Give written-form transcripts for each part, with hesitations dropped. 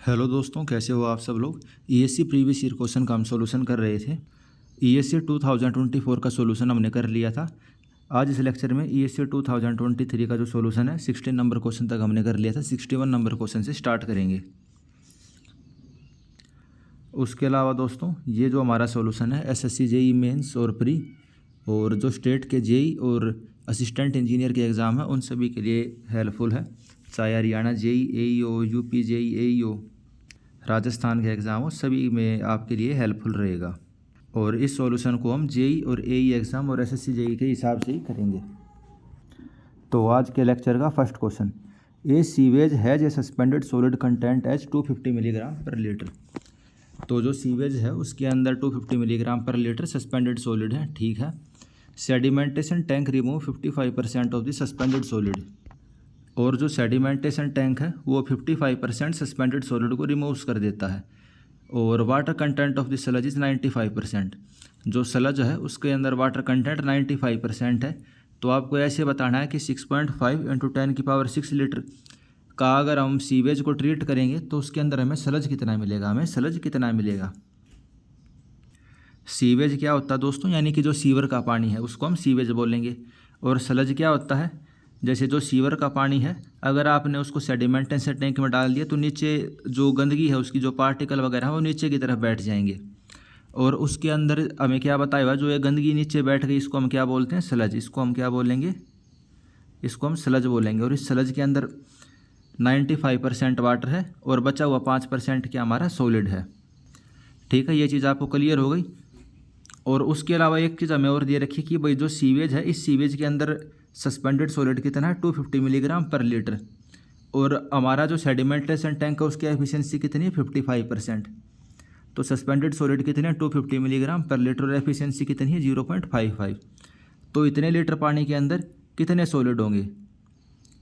Hello दोस्तों, कैसे हो आप सब लोग। ईएससी प्रीवियस ईयर क्वेश्चन का हम सोल्यूशन कर रहे थे। ईएससी 2024 का सोल्यूशन हमने कर लिया था। आज इस लेक्चर में ईएससी 2023 का जो सोल्यूशन है 16 नंबर क्वेश्चन तक हमने कर लिया था। 61 नंबर क्वेश्चन से स्टार्ट करेंगे। उसके अलावा दोस्तों, ये जो हमारा सोल्यूशन है एसएससी जेई मेंस और प्री और जो स्टेट के जेई और असिस्टेंट इंजीनियर के एग्ज़ाम है उन सभी के लिए हेल्पफुल है। चाहे Haryana JE AEO, UP JE AEO, Rajasthan के एग्ज़ाम हो, सभी में आपके लिए हेल्पफुल रहेगा। और इस सॉल्यूशन को हम जेई और एई एग्ज़ाम और एसएससी जेई के हिसाब से ही करेंगे। तो आज के लेक्चर का first question, a sewage has a suspended solid content as 250 milligram per litre. तो जो सीवेज है उसके अंदर 250 milligram per litre suspended solid है, ठीक है। Sedimentation tank remove 55% of the suspended solid. और जो सेडिमेंटेशन टैंक है वो 55% सस्पेंडेड सॉलिड को रिमूव कर देता है। और water content of the sludge is 95%। जो सलज है उसके अंदर वाटर कंटेंट 95% है। तो आपको ऐसे बताना है कि 6.5 × 10⁶ लीटर का अगर हम सीवेज को ट्रीट करेंगे तो उसके अंदर हमें सलज कितना मिलेगा। सीवेज क्या होता है दोस्तों, यानी कि जो सीवर का पानी है उसको हम सीवेज बोलेंगे। और सलज क्या होता है, जैसे जो सीवर का पानी है अगर आपने उसको सेडिमेंटेशन टैंक में डाल दिया तो नीचे जो गंदगी है उसकी जो पार्टिकल वगैरह है वो नीचे की तरफ बैठ जाएंगे। और उसके अंदर हमें क्या बताया हुआ, जो ये गंदगी नीचे बैठ गई इसको हम क्या बोलते हैं, सलज। इसको हम क्या बोलेंगे, इसको हम सलज बोलेंगे। और इस सलज के अंदर 95% वाटर है और बचा हुआ 5% क्या हमारा सॉलिड है, ठीक है। ये चीज़ आपको क्लियर हो गई। और उसके अलावा एक चीज़ हमें और दे रखी कि भाई जो सीवेज है इस सीवेज के अंदर सस्पेंडेड सॉलिड कितना है, 250 मिलीग्राम पर लीटर। और हमारा जो सेडिमेंटेशन टैंक है उसकी एफिशिएंसी कितनी है, 55%। तो सस्पेंडेड सॉलिड कितने हैं, 250 मिलीग्राम पर लीटर और एफिशिएंसी कितनी है, 0.55। तो इतने लीटर पानी के अंदर कितने सॉलिड होंगे,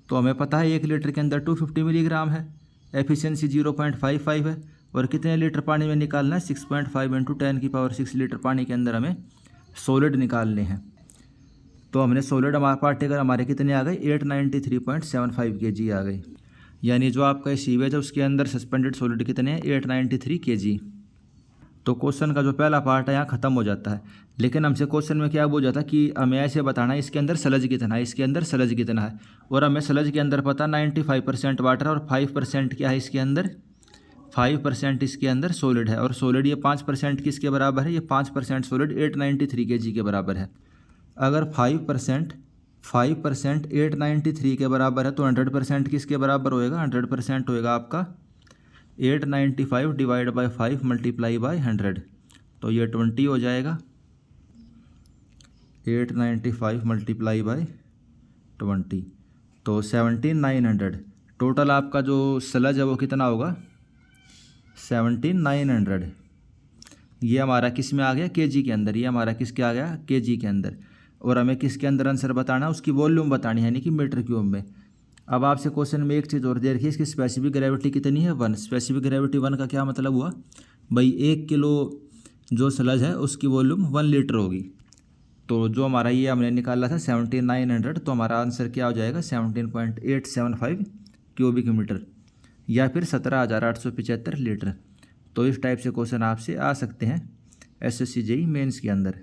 तो हमें पता है 1 लीटर के अंदर 250 मिलीग्राम है, एफिशिएंसी 0.55 है। और कितने लीटर पानी में निकालना है, 6.5 × 10⁶ लीटर पानी के अंदर हमें सॉलिड निकालने हैं। तो हमने सॉलिड पार्टिकल हमारे कितने आ गए, 893.75 kg आ गई। यानी जो आपका सीवेज है उसके अंदर सस्पेंडेड सॉलिड कितने हैं, 893 kg। तो क्वेश्चन का जो पहला पार्ट है यहाँ ख़त्म हो जाता है। लेकिन हमसे क्वेश्चन में क्या बोल जाता कि हमें ऐसे बताना है इसके अंदर सलज कितना है, और हमें सलज के अंदर पता 95% वाटर और 5% क्या है इसके अंदर, 5% इसके अंदर सॉलिड है। और सॉलिड ये 5% किसके बराबर है, ये 5% सॉलिड 893 kg के बराबर है। अगर 5% 893 के बराबर है तो 100% किसके बराबर होएगा, 100% होएगा आपका 895 डिवाइड बाई 5 मल्टीप्लाई बाई 100। तो ये 20 हो जाएगा, 895 मल्टीप्लाई बाई 20 तो 17,900। टोटल आपका जो सलज है वो कितना होगा, 17,900। ये हमारा किस में आ गया, केजी के अंदर। ये हमारा किसके आ गया, केजी के अंदर। और हमें किसके अंदर आंसर बताना है, उसकी वॉल्यूम बतानी है, यानी कि मीटर क्यूब में। अब आपसे क्वेश्चन में एक चीज़ और दे रखी है, इसकी स्पेसिफिक ग्रेविटी कितनी है, 1। स्पेसिफिक ग्रेविटी 1 का क्या मतलब हुआ भाई, 1 किलो जो सलज है उसकी वॉल्यूम 1 लीटर होगी। तो जो हमारा ये हमने निकाला था 17,900, तो हमारा आंसर क्या हो जाएगा, 17.875 क्यूबिक मीटर या फिर 17,875 लीटर। तो इस टाइप से क्वेश्चन आपसे आ सकते हैं एसएससी जेई मेंस के अंदर।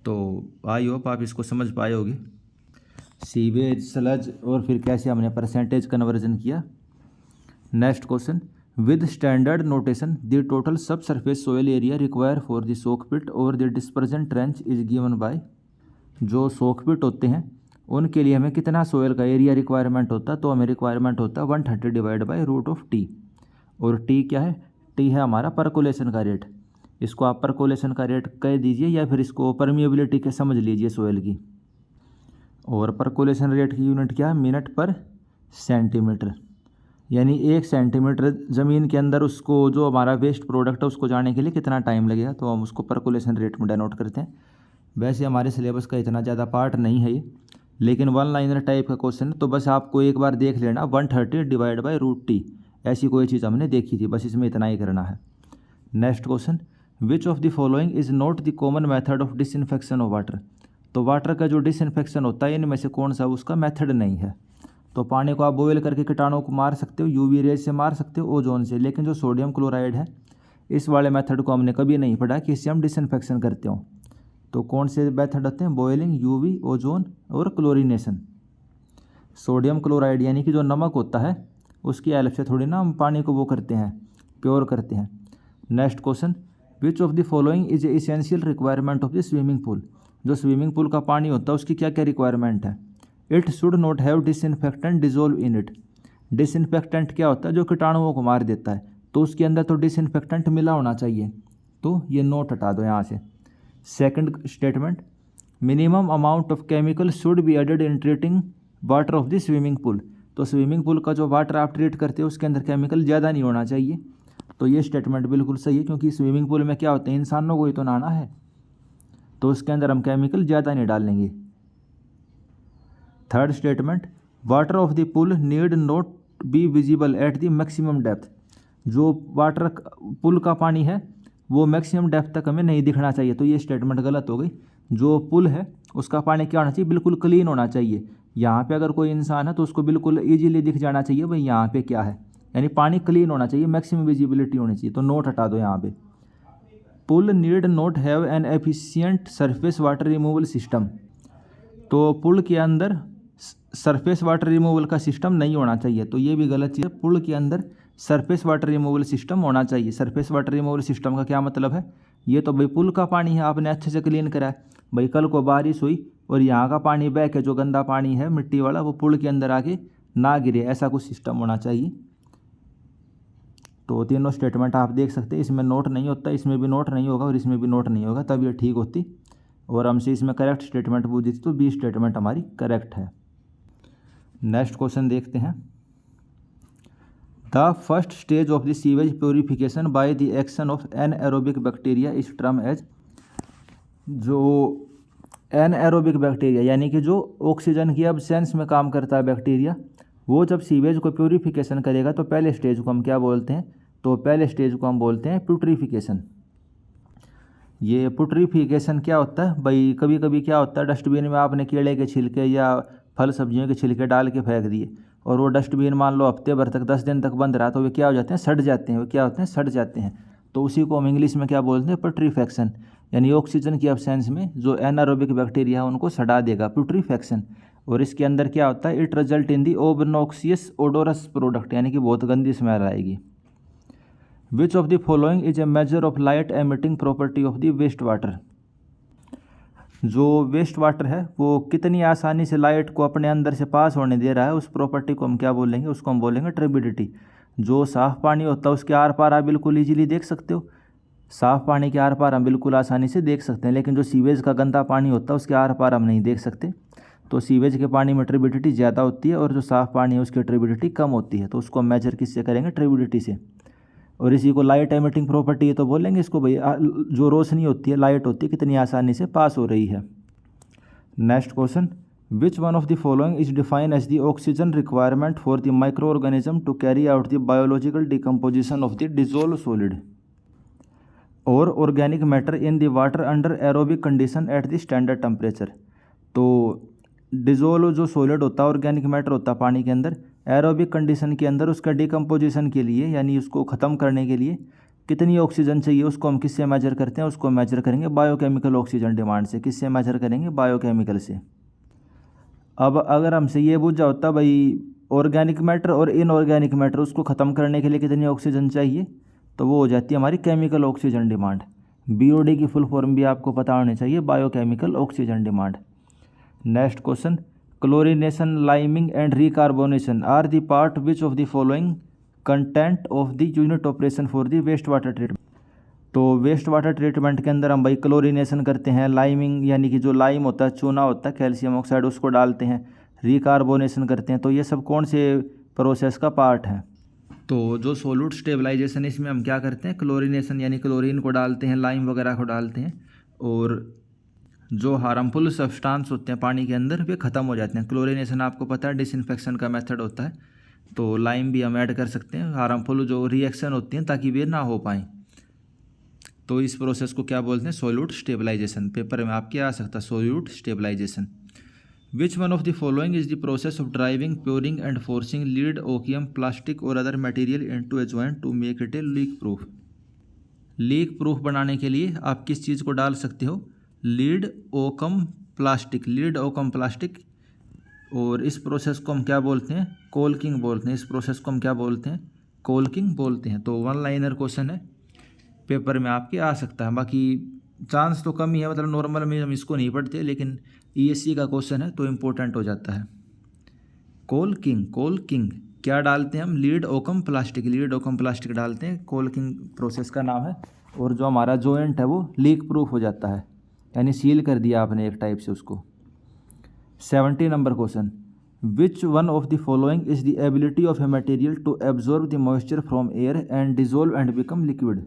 तो आई होप आप इसको समझ पाए होगे, सीवेज, सलज और फिर कैसे हमने परसेंटेज कन्वर्जन किया। Next question, with standard notation the total sub surface soil area require for the soak pit और the dispersion trench is given by. जो सोक पिट होते हैं उनके लिए हमें कितना सोयल का एरिया रिक्वायरमेंट होता है, तो हमें रिक्वायरमेंट होता है 130 डिवाइड बाई √t। और टी क्या है, टी है हमारा परकोलेशन का रेट। इसको आप परकोलेशन का रेट कह दीजिए या फिर इसको परमिएबिलिटी के समझ लीजिए सोयल की। और परकोलेशन रेट की यूनिट क्या है, मिनट पर सेंटीमीटर। यानी 1 सेंटीमीटर ज़मीन के अंदर उसको जो हमारा वेस्ट प्रोडक्ट है उसको जाने के लिए कितना टाइम लगेगा, तो हम उसको परकोलेशन रेट में डिनोट करते हैं। वैसे हमारे सिलेबस का इतना ज़्यादा पार्ट नहीं है ये, लेकिन 1 लाइनर टाइप का क्वेश्चन है, तो बस आपको एक बार देख लेना 130 डिवाइड बाई √t। ऐसी कोई चीज़ हमने देखी थी, बस इसमें इतना ही करना है। Next question, which of the following is not the common method of disinfection of water. तो वाटर का जो डिसइंफेक्शन होता है इनमें से कौन सा उसका मेथड नहीं है। तो पानी को आप बॉयल करके कीटाणुओं को मार सकते हो, यूवी रेज से मार सकते हो, ओजोन से। लेकिन जो सोडियम क्लोराइड है इस वाले मेथड को हमने कभी नहीं पढ़ा कि इससे हम डिसइंफेक्शन करते हो। तो कौन से मेथड होते हैं? बॉयलिंग, यूवी, ओजोन और क्लोरीनेशन। सोडियम क्लोराइड यानी कि जो नमक होता है उसकी हेल्प से थोड़ी ना हम पानी को वो करते हैं, प्योर करते हैं। Next question, which of the following is A essential requirement of the swimming pool. जो स्विमिंग पूल का पानी होता है उसकी क्या क्या रिक्वायरमेंट है? It should not have disinfectant dissolve in it. Disinfectant क्या होता है? जो कीटाणुओं को मार देता है, तो उसके अंदर तो डिसइंफेक्टेंट मिला होना चाहिए, तो ये नोट हटा दो यहाँ से। Second statement, minimum amount of chemical should be added in treating water of the swimming pool. तो स्विमिंग पूल का जो वाटर आप ट्रीट करते हो उसके अंदर केमिकल ज़्यादा नहीं होना चाहिए। तो ये स्टेटमेंट बिल्कुल सही है, क्योंकि स्विमिंग पूल में क्या होते हैं, इंसानों को ही तो नहाना है, तो उसके अंदर हम केमिकल ज़्यादा नहीं डालेंगे। Third statement, water of the pool need not be visible at the maximum depth. जो वाटर पुल का पानी है वो मैक्सिमम डेप्थ तक हमें नहीं दिखना चाहिए, तो ये स्टेटमेंट गलत हो गई। जो पुल है उसका पानी क्या होना चाहिए? बिल्कुल क्लीन होना चाहिए। यहाँ पे अगर कोई इंसान है तो उसको बिल्कुल ईजिली दिख जाना चाहिए भाई यहाँ पे क्या है, यानी पानी क्लीन होना चाहिए, मैक्सिमम विजिबिलिटी होनी चाहिए। तो नोट हटा दो यहाँ पे। Pool need not have an efficient surface water removal system. तो पुल के अंदर सरफेस वाटर रिमूवल का सिस्टम नहीं होना चाहिए, तो ये भी गलत चीज़ है। पुल के अंदर सरफेस वाटर रिमूवल सिस्टम होना चाहिए। सरफेस वाटर रिमूवल सिस्टम का क्या मतलब है? ये तो भाई पुल का पानी है, आपने अच्छे से क्लीन करा है भाई, कल को बारिश हुई और यहाँ का पानी बह के जो गंदा पानी है मिट्टी वाला वो पुल के अंदर आके ना गिरे, ऐसा कुछ सिस्टम होना चाहिए। तो तीनों स्टेटमेंट आप देख सकते हैं, इसमें नोट नहीं होता, इसमें भी नोट नहीं होगा और इसमें भी नोट नहीं होगा, तब ये ठीक होती। और हमसे इसमें करेक्ट स्टेटमेंट पूछी थी तो बी स्टेटमेंट हमारी करेक्ट है। नेक्स्ट क्वेश्चन देखते हैं। The first stage of the sewage purification by the action of anaerobic bacteria is term as. जो एनएरोबिक बैक्टीरिया यानी कि जो ऑक्सीजन की एब्सेंस में काम करता है बैक्टीरिया, वो जब सीवेज को प्योरीफिकेशन करेगा तो पहले स्टेज को हम क्या बोलते हैं? तो पहले स्टेज को हम बोलते हैं प्यूट्रीफिकेशन। ये पुट्रीफिकेशन क्या होता है भाई? कभी कभी क्या होता है, डस्टबिन में आपने केले के छिलके या फल सब्जियों के छिलके डाल के फेंक दिए और वो डस्टबिन मान लो हफ्ते भर तक 10 दिन तक बंद रहा, तो वे क्या हो जाते हैं? सड़ जाते हैं। वो क्या होते हैं? सड़ जाते हैं। तो उसी को हम इंग्लिश में क्या बोलते हैं? पुट्रीफेक्शन। यानी ऑक्सीजन की एब्सेंस में जो एनारोबिक बैक्टीरिया है उनको सड़ा देगा, पुट्रीफेक्शन। और इसके अंदर क्या होता है? It result in the obnoxious odorous product, यानी कि बहुत गंदी स्मेल आएगी। Which of the following is a measure of light emitting property of the waste water. जो वेस्ट वाटर है वो कितनी आसानी से लाइट को अपने अंदर से पास होने दे रहा है, उस प्रॉपर्टी को हम क्या बोलेंगे? उसको हम बोलेंगे ट्यूबिडिटी। जो साफ़ पानी होता है उसके आर पार आप बिल्कुल ईजिली देख सकते हो, साफ़ पानी के आर पार हम बिल्कुल आसानी से देख सकते हैं, लेकिन जो सीवेज का गंदा पानी होता है उसके आर पार हम नहीं देख सकते। तो सीवेज के पानी में ट्यूबिडिटी ज़्यादा होती है और जो साफ़ पानी है उसकी ट्यूबिडिटी कम होती है, तो उसको हम मेजर किससे करेंगे? ट्यूबिडिटी से। और इसी को लाइट एमिटिंग प्रॉपर्टी है तो बोलेंगे इसको भाई जो रोशनी होती है, लाइट होती है, कितनी आसानी से पास हो रही है। Next question, which one of the following is define as the oxygen requirement for the micro organism to carry out the biological decomposition of the dissolve solid और organic matter in the water under aerobic condition at the standard temperature. तो dissolve जो solid होता है, organic matter होता है पानी के अंदर, एरोबिक कंडीशन के अंदर उसका डिकम्पोजिशन के लिए यानी उसको ख़त्म करने के लिए कितनी ऑक्सीजन चाहिए, उसको हम किससे मेजर करते हैं? उसको मेजर करेंगे बायोकेमिकल ऑक्सीजन डिमांड से। किससे मेजर करेंगे? बायोकेमिकल से। अब अगर हमसे ये पूछा होता भाई ऑर्गेनिक मैटर और इनऑर्गेनिक मैटर उसको ख़त्म करने के लिए कितनी ऑक्सीजन चाहिए, तो वो हो जाती है हमारी केमिकल ऑक्सीजन डिमांड। BOD की फुल फॉर्म भी आपको पता होनी चाहिए, biochemical oxygen demand. Next question, chlorination, liming and recarbonation are the part which of the following content of the unit operation for the waste water treatment. तो waste water treatment के अंदर हम भाई क्लोरीनेशन करते हैं, लाइमिंग यानी कि जो लाइम होता है, चूना होता है, कैल्शियम ऑक्साइड, उसको डालते हैं, रिकार्बोनेशन करते हैं। तो ये सब कौन से प्रोसेस का पार्ट है? तो जो सोल्यूट स्टेबलाइजेशन, इसमें हम क्या करते हैं? क्लोरीनेशन यानी क्लोरीन को डालते हैं, लाइम वगैरह को डालते हैं, और जो हार्मफुल सब्सटेंस होते हैं पानी के अंदर वे ख़त्म हो जाते हैं। क्लोरीनेशन आपको पता है डिसइंफेक्शन का मेथड होता है, तो लाइम भी हम ऐड कर सकते हैं, हार्मफुल जो रिएक्शन होती हैं ताकि वे ना हो पाएँ। तो इस प्रोसेस को क्या बोलते हैं? Solute stabilization. पेपर में आपके आ सकता है solute stabilization. Which one of the following is the process of driving, pouring and forcing lead, oakum, plastic और other material into a joint to make it a leak proof. Leak proof बनाने के लिए आप किस चीज़ को डाल सकते हो? Lead, oakum, plastic. Lead, oakum, plastic. और इस प्रोसेस को हम क्या बोलते हैं? कोल्किंग बोलते हैं। इस प्रोसेस को हम क्या बोलते हैं? कोल्किंग बोलते हैं। तो वन लाइनर क्वेश्चन है, पेपर में आपके आ सकता है। बाकी चांस तो कम ही है, मतलब नॉर्मल में हम इसको नहीं पढ़ते, लेकिन ईएससी का क्वेश्चन है तो इम्पोर्टेंट हो जाता है। कोल्किंग, कोल्किंग क्या डालते हैं हम? Lead, oakum, plastic. Lead, oakum, plastic डालते हैं, कोल्किंग प्रोसेस का नाम है। और जो हमारा जॉइंट है वो लीक प्रूफ हो जाता है, यानी सील कर दिया आपने एक टाइप से उसको। 70 number question, which one of the following is the ability of a material to absorb the moisture from air and dissolve and become liquid.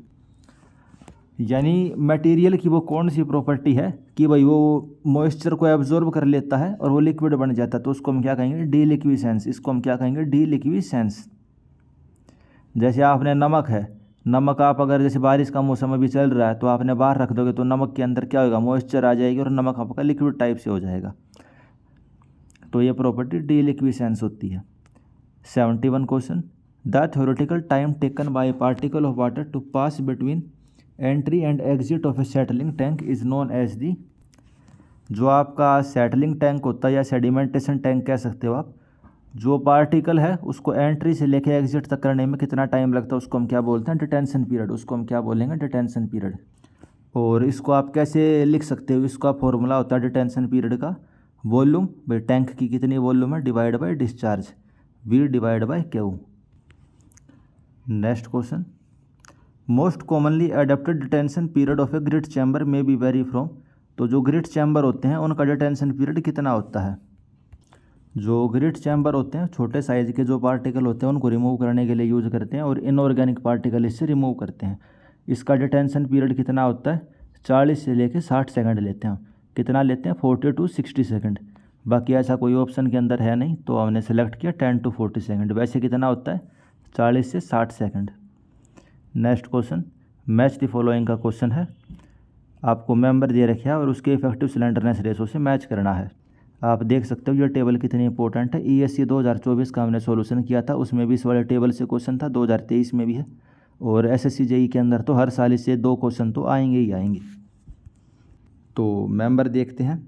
यानी मटेरियल की वो कौन सी प्रॉपर्टी है कि भाई वो मॉइस्चर को एब्जॉर्ब कर लेता है और वो लिक्विड बन जाता है, तो उसको हम क्या कहेंगे? डीलिक्विसेंस। इसको हम क्या कहेंगे? डीलिक्विसेंस। जैसे आपने नमक है, नमक आप अगर जैसे बारिश का मौसम अभी चल रहा है तो आपने बाहर रख दोगे तो नमक के अंदर क्या होगा? मॉइस्चर आ जाएगी और नमक आपका लिक्विड टाइप से हो जाएगा। तो ये प्रॉपर्टी डीलिक्विसेंस होती है। 71 question, the theoretical time taken by particle of water to pass between entry and exit of a settling tank is known as the. जो आपका सेटलिंग टैंक होता है या सेडिमेंटेशन टैंक कह सकते हो आप, जो पार्टिकल है उसको एंट्री से लेके एग्जिट तक करने में कितना टाइम लगता है उसको हम क्या बोलते हैं? Detention period. उसको हम क्या बोलेंगे? Detention period. और इसको आप कैसे लिख सकते हो? इसका फॉर्मूला होता है डिटेंशन पीरियड का, वॉल्यूम, भाई टैंक की कितनी वॉल्यूम है, divide by discharge, we divide by Q. Next question, most commonly adopted detention period of a grit chamber में बी वेरी फ्रॉम। तो जो ग्रिट चैम्बर होते हैं उनका डिटेंशन पीरियड कितना होता है? जो ग्रिट चैम्बर होते हैं, छोटे साइज के जो पार्टिकल होते हैं उनको रिमूव करने के लिए यूज़ करते हैं और इनऑर्गेनिक पार्टिकल इससे रिमूव करते हैं। इसका डिटेंशन पीरियड कितना होता है? 40 से लेके 60 सेकंड लेते हैं। कितना लेते हैं? 40 to 60 सेकंड। बाकी ऐसा कोई ऑप्शन के अंदर है नहीं तो हमने सेलेक्ट किया 10 to 40 सेकंड। वैसे कितना होता है? 40 से 60 second. Next question, match the following का क्वेश्चन है। आपको मेंबर दे रखा है और उसके इफेक्टिव सिलेंडरनेस रेशो से मैच करना है। आप देख सकते हो ये टेबल कितनी इंपॉर्टेंट है। ईएससी 2024 का हमने सॉल्यूशन किया था, उसमें भी इस वाले टेबल से क्वेश्चन था, 2023 में भी है, और एसएससी जेई के अंदर तो हर साल इससे 2 क्वेश्चन तो आएंगे ही आएंगे। तो मेंबर देखते हैं।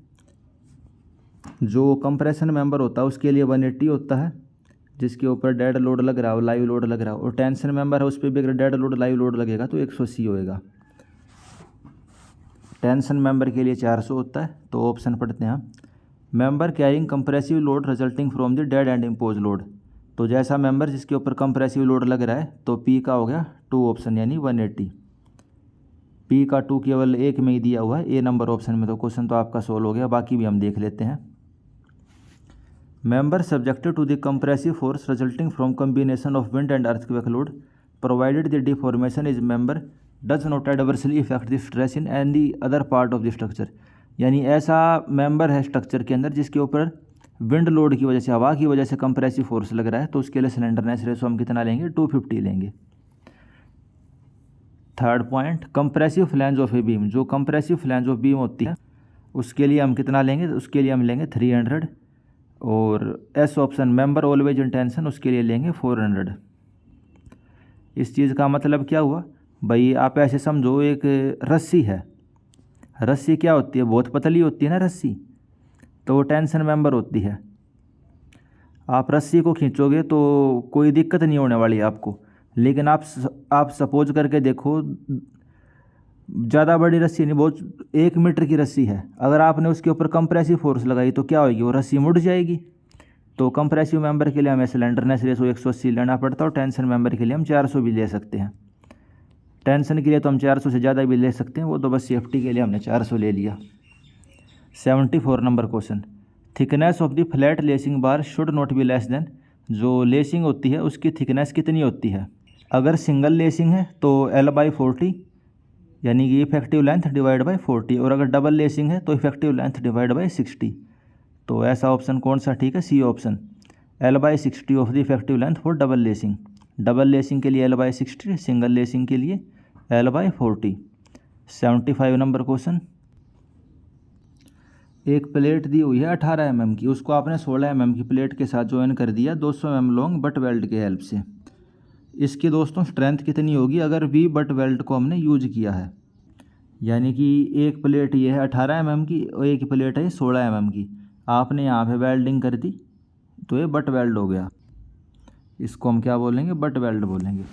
जो कंप्रेशन मेंबर होता है उसके लिए 180 होता है, जिसके ऊपर डेड लोड लग रहा हो, लाइव लोड लग रहा हो। और टेंशन मेंबर है उस पर भी अगर डेड लोड लाइव लोड लगेगा तो 180 होएगा। टेंशन मेंबर के लिए 400 होता है। तो ऑप्शन पढ़ते हैं हम, member carrying compressive load resulting from the dead and impose load. तो जैसा मेंबर जिसके ऊपर कंप्रेसिव लोड लग रहा है तो पी का हो गया 2 ऑप्शन यानी 180। पी का 2 केवल एक में ही दिया हुआ है, ए नंबर ऑप्शन में, तो क्वेश्चन तो आपका सोल्व हो गया। बाकी भी हम देख लेते हैं। Member subjected to the compressive force resulting from combination of wind and earthquake load provided the deformation is member does not adversely effect the stress in any other part of the structure. यानी ऐसा member है structure के अंदर जिसके ऊपर wind load की वजह से, हवा की वजह से कंप्रेसिव फोर्स लग रहा है, तो उसके लिए सिलेंडरनेस रेशो हम कितना लेंगे? 250 लेंगे। Third point, compressive flange of a beam. जो कंप्रेसिव फ्लैंज ऑफ बीम होती है उसके लिए हम कितना लेंगे? उसके लिए हम लेंगे 300। और S option, member always in tension, उसके लिए लेंगे 400। इस चीज़ का मतलब क्या हुआ भाई? आप ऐसे समझो, एक रस्सी है, रस्सी क्या होती है? बहुत पतली होती है ना रस्सी, तो वो टेंशन मेंबर होती है। आप रस्सी को खींचोगे तो कोई दिक्कत नहीं होने वाली आपको, लेकिन आप सपोज करके देखो, ज़्यादा बड़ी रस्सी नहीं, बहुत 1 मीटर की रस्सी है, अगर आपने उसके ऊपर कंप्रेसिव फोर्स लगाई तो क्या होगी? वो रस्सी मुड़ जाएगी। तो कंप्रेसिव मेंबर के लिए हमें सिलेंडरनेस रेशो 180 लेना पड़ता है और टेंशन मेंबर के लिए हम 400 भी ले सकते हैं। टेंशन के लिए तो हम 400 से ज़्यादा भी ले सकते हैं, वो तो बस सेफ्टी के लिए हमने 400 ले लिया। 74 number question, thickness of the flat lacing bar should not be less than. जो लेसिंग होती है उसकी थिकनेस कितनी होती है? अगर सिंगल लेसिंग है तो L/40 यानी कि इफेक्टिव लेंथ डिवाइड बाय 40, और अगर डबल लेसिंग है तो इफेक्टिव लेंथ डिवाइड बाय 60। तो ऐसा ऑप्शन कौन सा ठीक है? C option, L/60 of the effective length for double lacing. Double lacing के लिए L/60, सिंगल लेसिंग के लिए L/40। 75 नंबर क्वेश्चन, एक प्लेट दी हुई है 18 mm की, उसको आपने 16 mm की प्लेट के साथ ज्वाइन कर दिया 200 mm लॉन्ग बट वेल्ड के हेल्प से। इसकी दोस्तों स्ट्रेंथ कितनी होगी अगर वी बट वेल्ड को हमने यूज किया है? यानी कि एक प्लेट ये है 18 mm की और एक प्लेट है 16 mm की, आपने यहाँ पे वेल्डिंग कर दी तो ये बट वेल्ड हो गया। इसको हम क्या बोलेंगे? बट वेल्ड बोलेंगे।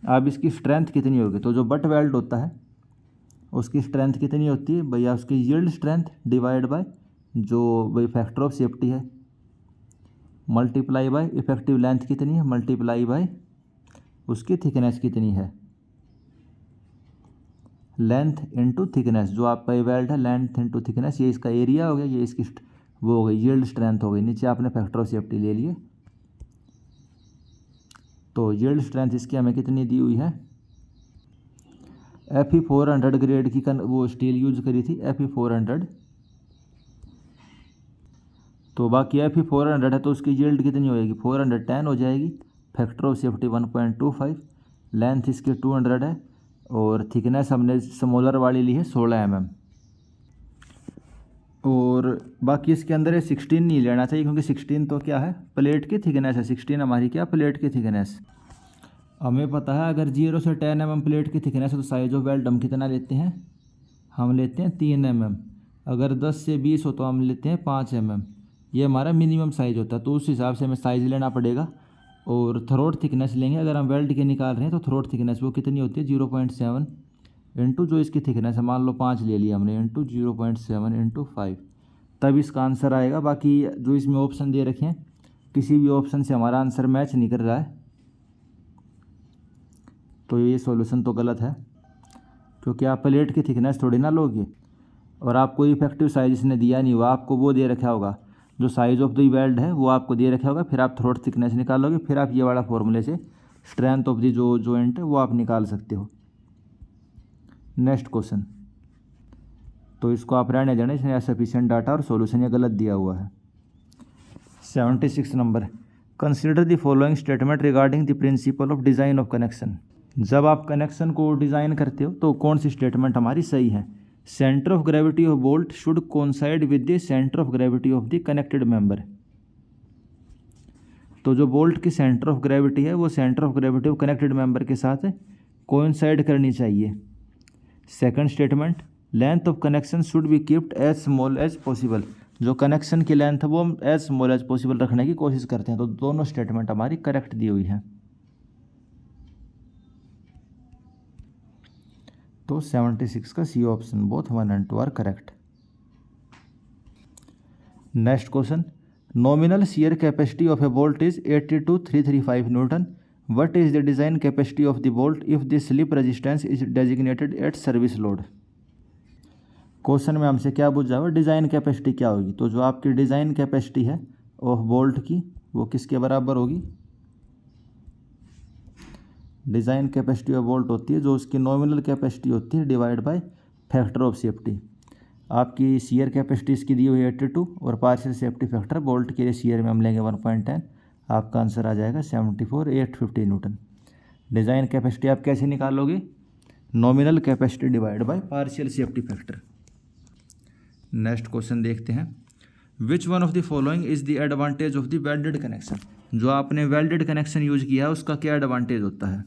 अब इसकी स्ट्रेंथ कितनी होगी? तो जो बट वेल्ड होता है उसकी स्ट्रेंथ कितनी होती है भैया? उसकी यील्ड स्ट्रेंथ डिवाइड बाय जो भाई फैक्टर ऑफ सेफ्टी है, मल्टीप्लाई बाय इफेक्टिव लेंथ कितनी है, मल्टीप्लाई बाय उसकी थिकनेस कितनी है, लेंथ इनटू थिकनेस। जो आपका ये वेल्ड है लेंथ इनटू थिकनेस, ये इसका एरिया हो गया, ये इसकी वो हो गई यील्ड स्ट्रेंथ हो गई। नीचे आपने फैक्टर ऑफ सेफ्टी ले लिए। तो यील्ड स्ट्रेंथ इसकी हमें कितनी दी हुई है? Fe 400 ग्रेड की वो स्टील यूज करी थी Fe 400। तो बाकी Fe 400 है तो उसकी यील्ड कितनी होएगी? 410 हो जाएगी। फैक्टर ऑफ सेफ्टी 1.25, लेंथ इसकी 200 है और थिकनेस हमने स्मॉलर वाली ली है 16 mm। और बाकी इसके अंदर ये 16 नहीं लेना चाहिए क्योंकि 16 तो क्या है? प्लेट की थिकनेस है। 16 हमारी क्या? प्लेट की थिकनेस। हमें पता है अगर 0 से 10 mm प्लेट की थिकनेस है तो साइज ऑफ वेल्ड हम कितना लेते हैं? हम लेते हैं 3 mm। अगर 10 से 20 हो तो हम लेते हैं 5 mm। ये हमारा मिनिमम साइज़ होता है, तो उस हिसाब से हमें साइज़ लेना पड़ेगा। और थ्रोट थिकनेस लेंगे अगर हम वेल्ड के निकाल रहे हैं तो थ्रोट थिकनेस वो कितनी होती है? 0.7 इंटू जो इसकी थिकनेस है, मान लो 5 ले लिया हमने, इंटू 0.7 इंटू 5, तब इसका आंसर आएगा। बाकी जो इसमें ऑप्शन दे रखे हैं किसी भी ऑप्शन से हमारा आंसर मैच नहीं कर रहा है, तो ये सॉल्यूशन तो गलत है क्योंकि आप प्लेट की थिकनेस थोड़ी ना लोगे और आपको इफेक्टिव साइज इसने दिया नहीं हुआ, आपको वो दे रखा होगा जो साइज ऑफ द वेल्ड है वो आपको दे रखा होगा, फिर आप थ्रोट थिकनेस निकालोगे, फिर आप ये वाला फॉर्मूले से स्ट्रेंथ ऑफ द जो जॉइंट है वो आप निकाल सकते हो। नेक्स्ट क्वेश्चन, तो इसको आप रहने देना, इसने सफिशिएंट डाटा और सॉल्यूशन ये गलत दिया हुआ है। 76 number, consider the following statement regarding the principle of design of connection. जब आप कनेक्शन को डिज़ाइन करते हो तो कौन सी स्टेटमेंट हमारी सही है? Centre of gravity of bolt should coincide with the centre of gravity of the connected member. तो जो बोल्ट की सेंटर ऑफ ग्रेविटी है वो centre of gravity of connected member के साथ कोइंसाइड करनी चाहिए। Second statement, length of connection should be kept as small as possible. जो कनेक्शन की लेंथ है वो हम एज स्मॉल एज पॉसिबल रखने की कोशिश करते हैं। तो दोनों स्टेटमेंट हमारी करेक्ट दी हुई है। तो 76 का C option, both 1 and 2 are correct. Next question, nominal shear capacity of a bolt is 82,335 newton. What is the design capacity of the bolt if the slip resistance is designated at service load. Question में हमसे क्या पूछा हुआ? Design capacity क्या होगी? तो जो आपकी डिज़ाइन कैपेसिटी है ऑफ बोल्ट की वो किसके बराबर होगी? डिज़ाइन कैपेसिटी ऑफ बोल्ट होती है जो उसकी नॉमिनल कैपेसिटी होती है divide by factor of safety. आपकी शियर कैपेसिटी इसकी दी हुई है 82 और पार्शियल सेफ्टी फैक्टर बोल्ट के लिए शियर में हम लेंगे 1.10। आपका आंसर आ जाएगा 74,850 न्यूटन। डिज़ाइन कैपेसिटी आप कैसे निकालोगे? Nominal capacity divide by partial safety factor. Next question देखते हैं, विच one of the following is the advantage of the welded connection. जो आपने वेल्डेड कनेक्शन यूज किया है उसका क्या एडवांटेज होता है?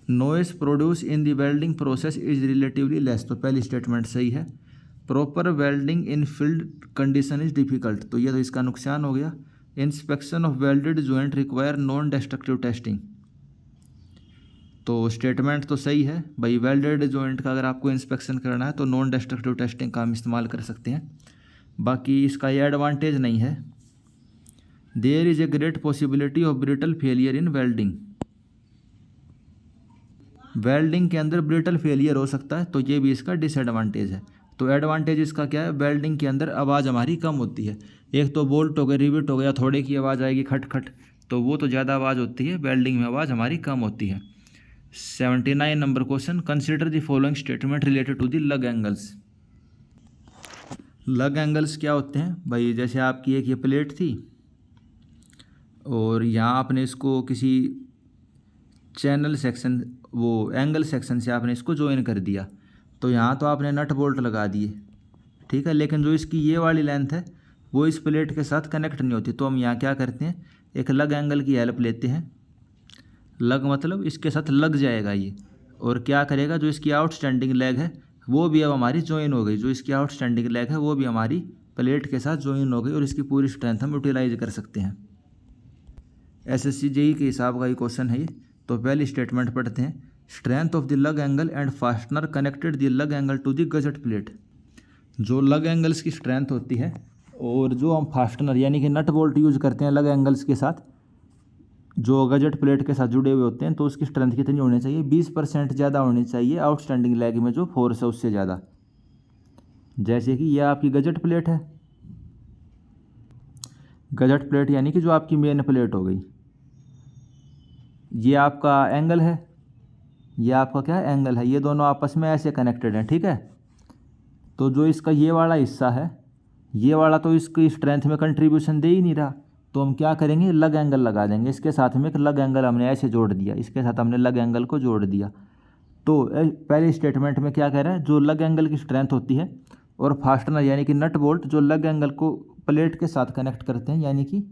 Noise produce in the welding process is relatively less. तो पहली स्टेटमेंट सही है। Proper welding in field condition is difficult, तो ये तो इसका नुकसान हो गया। Inspection of welded joint require non destructive testing, तो स्टेटमेंट तो सही है भाई। वेल्डेड जॉइंट का अगर आपको इंस्पेक्शन करना है तो नॉन डिस्ट्रक्टिव टेस्टिंग का हम इस्तेमाल कर सकते हैं। बाकी इसका ये एडवांटेज नहीं है। There is a great possibility of brittle failure in welding. Welding के अंदर ब्रिटल फेलियर हो सकता है, तो ये भी इसका डिसएडवांटेज है। तो एडवांटेज इसका क्या है? वेल्डिंग के अंदर आवाज़ हमारी कम होती है। एक तो बोल्ट हो गया, रिविट हो गया, थोड़े की आवाज़ आएगी खट खट, तो वो तो ज़्यादा आवाज़ होती है, वेल्डिंग में आवाज़ हमारी कम होती है। 79 number question, consider the following statement related to the lug angles. Lug angles क्या होते हैं भाई? जैसे आपकी एक ये प्लेट थी और यहाँ आपने इसको किसी चैनल सेक्शन वो एंगल सेक्शन से आपने इसको ज्वाइन कर दिया, तो यहाँ तो आपने नट बोल्ट लगा दिए, ठीक है, लेकिन जो इसकी ये वाली लेंथ है वो इस प्लेट के साथ कनेक्ट नहीं होती। तो हम यहाँ क्या करते हैं, एक लग एंगल की हेल्प लेते हैं। लग मतलब इसके साथ लग जाएगा ये, और क्या करेगा, जो इसकी आउटस्टैंडिंग लेग है वो भी अब हमारी ज्वाइन हो गई। जो इसकी आउटस्टैंडिंग लेग है वो भी हमारी प्लेट के साथ ज्वाइन हो गई और इसकी पूरी स्ट्रेंथ हम यूटिलाइज कर सकते हैं। एसएससी जेईई के हिसाब का ये क्वेश्चन है ये। तो पहली स्टेटमेंट पढ़ते हैं। Strength of the lug angle and fastener connected the lug angle to the gusset plate. जो लग एंगल्स की स्ट्रेंथ होती है और जो हम फास्टनर यानी कि नट बोल्ट यूज करते हैं लग एंगल्स के साथ, जो गजट प्लेट के साथ जुड़े हुए होते हैं, तो उसकी स्ट्रेंथ कितनी होनी चाहिए, 20% ज़्यादा होनी चाहिए आउटस्टैंडिंग लेग में जो फोर्स है उससे ज़्यादा। जैसे कि यह आपकी गजट प्लेट है, गजट प्लेट यानी कि जो आपकी मेन प्लेट हो गई, ये आपका एंगल है, ये आपका क्या एंगल है, ये दोनों आपस में ऐसे कनेक्टेड हैं, ठीक है। तो जो इसका ये वाला हिस्सा है, ये वाला तो इसकी स्ट्रेंथ में कंट्रीब्यूशन दे ही नहीं रहा, तो हम क्या करेंगे, लग एंगल लगा देंगे। इसके साथ में एक लग एंगल हमने ऐसे जोड़ दिया, इसके साथ हमने लग एंगल को जोड़ दिया। तो पहले स्टेटमेंट में क्या कह रहा है, जो लग एंगल की स्ट्रेंथ होती है और फास्टनर यानी कि नट बोल्ट जो लग एंगल को प्लेट के साथ कनेक्ट करते हैं, यानी कि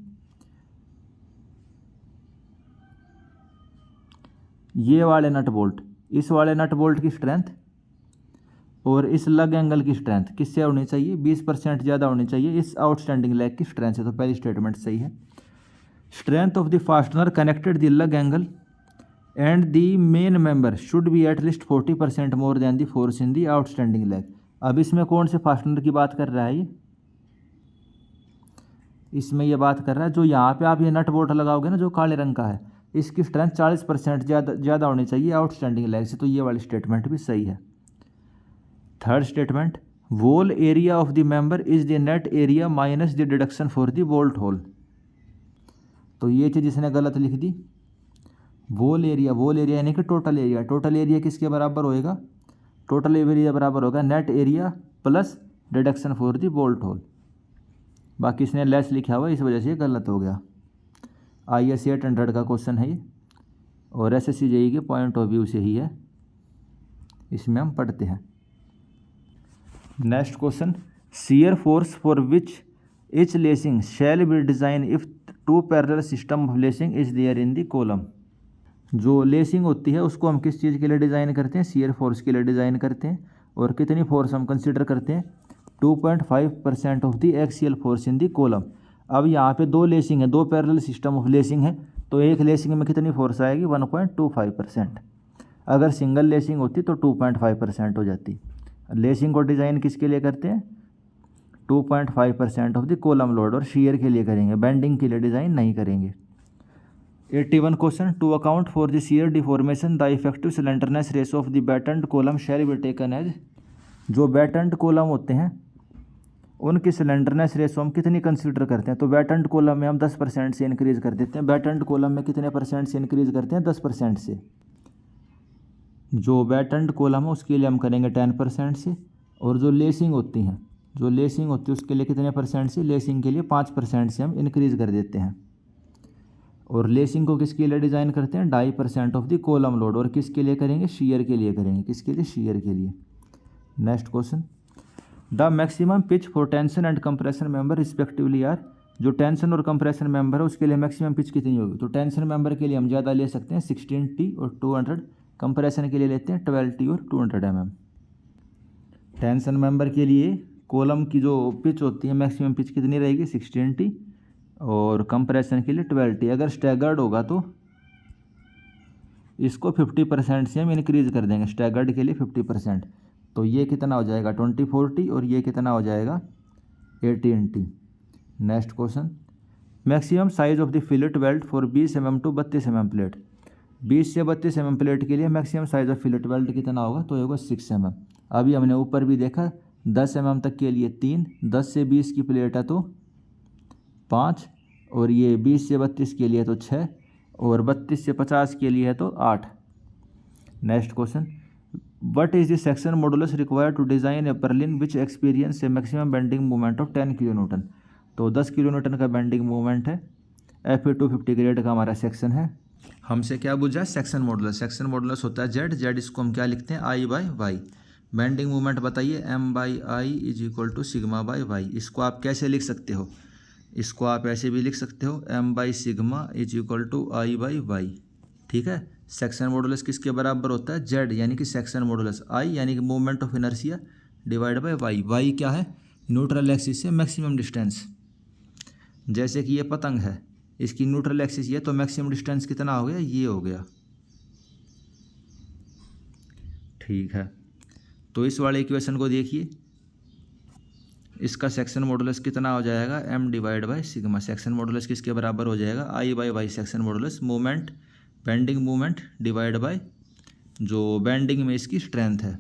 ये वाले नट बोल्ट, इस वाले नट बोल्ट की स्ट्रेंथ और इस लग एंगल की स्ट्रेंथ किससे होनी चाहिए, 20% ज़्यादा होनी चाहिए इस आउटस्टैंडिंग लेग की स्ट्रेंथ से। तो पहली स्टेटमेंट सही है। Strength of the fastener connected the lug angle and the main member should be at least 40% more than the force in the outstanding leg. अब इसमें कौन से फास्टनर की बात कर रहा है ये, इसमें ये बात कर रहा है जो यहाँ पे आप ये नट बोल्ट लगाओगे ना, जो काले रंग का है, इसकी स्ट्रेंथ 40% ज़्यादा होनी चाहिए आउटस्टैंडिंग लेग से। तो ये वाली स्टेटमेंट भी सही है। Third statement, wall area of the member is the net area minus the deduction for the bolt hole. तो ये चीज़ इसने गलत लिख दी। वॉल एरिया यानी कि टोटल एरिया, टोटल एरिया किसके बराबर होएगा, टोटल एरिया बराबर होगा net area plus deduction for the bolt hole. बाकी इसने लेस लिखा हुआ, इस वजह से ये गलत हो गया। IS 800 का क्वेश्चन है ये, और SSC जेईई के पॉइंट ऑफ व्यू से ही है, इसमें हम पढ़ते हैं। Next question, shear force for which each lacing shall be design if 2 parallel system of lacing is there in the column. जो लेसिंग होती है उसको हम किस चीज़ के लिए डिज़ाइन करते हैं, शियर फोर्स के लिए डिज़ाइन करते हैं। और कितनी फोर्स हम कंसिडर करते हैं, 2.5% of the axial force in the column. अब यहाँ पे दो लेसिंग है, दो पैरेलल सिस्टम ऑफ लेसिंग है, तो एक लेसिंग में कितनी फोर्स आएगी, 1.25%। अगर सिंगल लेसिंग होती तो 2.5% हो जाती। लेसिंग को डिज़ाइन किसके लिए करते हैं, 2.5% ऑफ द कॉलम लोड, और शियर के लिए करेंगे, बेंडिंग के लिए डिज़ाइन नहीं करेंगे। 81 question, to account for the shear deformation the effective slenderness ratio of the battened column shall be taken as. जो बैटन्ड कॉलम होते हैं उनकी स्लेंडरनेस रेशो हम कितनी कंसीडर करते हैं, तो बैटन्ड कॉलम में हम 10% से इंक्रीज कर देते हैं। बैटन्ड कॉलम में कितने परसेंट से इंक्रीज करते हैं, 10% से। जो बैटन्ड कॉलम है उसके लिए हम करेंगे 10% से, और जो लेसिंग होती हैं, जो लेसिंग होती है उसके लिए कितने परसेंट से, लेसिंग के लिए 5% से हम इंक्रीज कर देते हैं। और लेसिंग को किसके लिए डिज़ाइन करते हैं, 2.5% ऑफ द कॉलम लोड, और किसके लिए करेंगे, शियर के लिए करेंगे। किसके लिए, शियर के लिए। Next question, the maximum pitch for tension and compression member respectively are. जो टेंशन और कंप्रेशन मेंबर है उसके लिए मैक्सिमम पिच कितनी होगी, तो टेंशन मेंबर के लिए हम ज़्यादा ले सकते हैं 16T और 200, कंप्रेशन के लिए लेते हैं 12T और 200 mm। टेंशन मेंबर के लिए कॉलम की जो पिच होती है मैक्सिमम पिच कितनी रहेगी, 16T, और कंप्रेशन के लिए 12T। अगर स्टैगर्ड होगा तो इसको 50% से हम इंक्रीज कर देंगे, स्टैगर्ड के लिए 50%। तो ये कितना हो जाएगा, 24T, और ये कितना हो जाएगा, 18T। Next question, maximum size of the fillet weld for 20 mm to 32 mm plate. 20 से 32 mm प्लेट के लिए maximum size of fillet weld कितना होगा, तो होगा 6 mm। अभी हमने ऊपर भी देखा 10 mm तक के लिए 3, 10 से 20 की प्लेट है तो 5, और ये 20 से 32 के लिए तो 6, और 32 से 50 के लिए है तो 8। Next question, what is the section modulus required to design a purlin which experience a maximum bending movement of 10 kN। तो 10 kN का बेंडिंग मूवमेंट है। FE 250 ग्रेड का हमारा सेक्शन है। हमसे क्या पूछा, सेक्शन मॉडुलस। सेक्शन मॉडुलस होता है Z, इसको हम क्या लिखते हैं, I/Y। बेंडिंग मोमेंट बताइए, M/I is equal to sigma by y. इसको आप कैसे लिख सकते हो, इसको आप ऐसे भी लिख सकते हो, M/सिग्मा इज इक्वल टू I/Y। ठीक है, सेक्शन मॉडुलस किसके बराबर होता है, Z, यानी कि सेक्शन मॉडुलस I यानी कि moment of inertia divide by y. Y क्या है, न्यूट्रल एक्सिस से मैक्सिमम डिस्टेंस। जैसे कि ये पतंग है, इसकी न्यूट्रल एक्सिस ये, तो मैक्सिमम डिस्टेंस कितना हो गया, ये हो गया। ठीक है, तो इस वाले इक्वेशन को देखिए, इसका सेक्शन मॉडुलस कितना हो जाएगा, M divide by sigma. Section modulus किसके बराबर हो जाएगा, I/Y section modulus moment, bending moment divide bye जो बेंडिंग में इसकी स्ट्रेंथ है।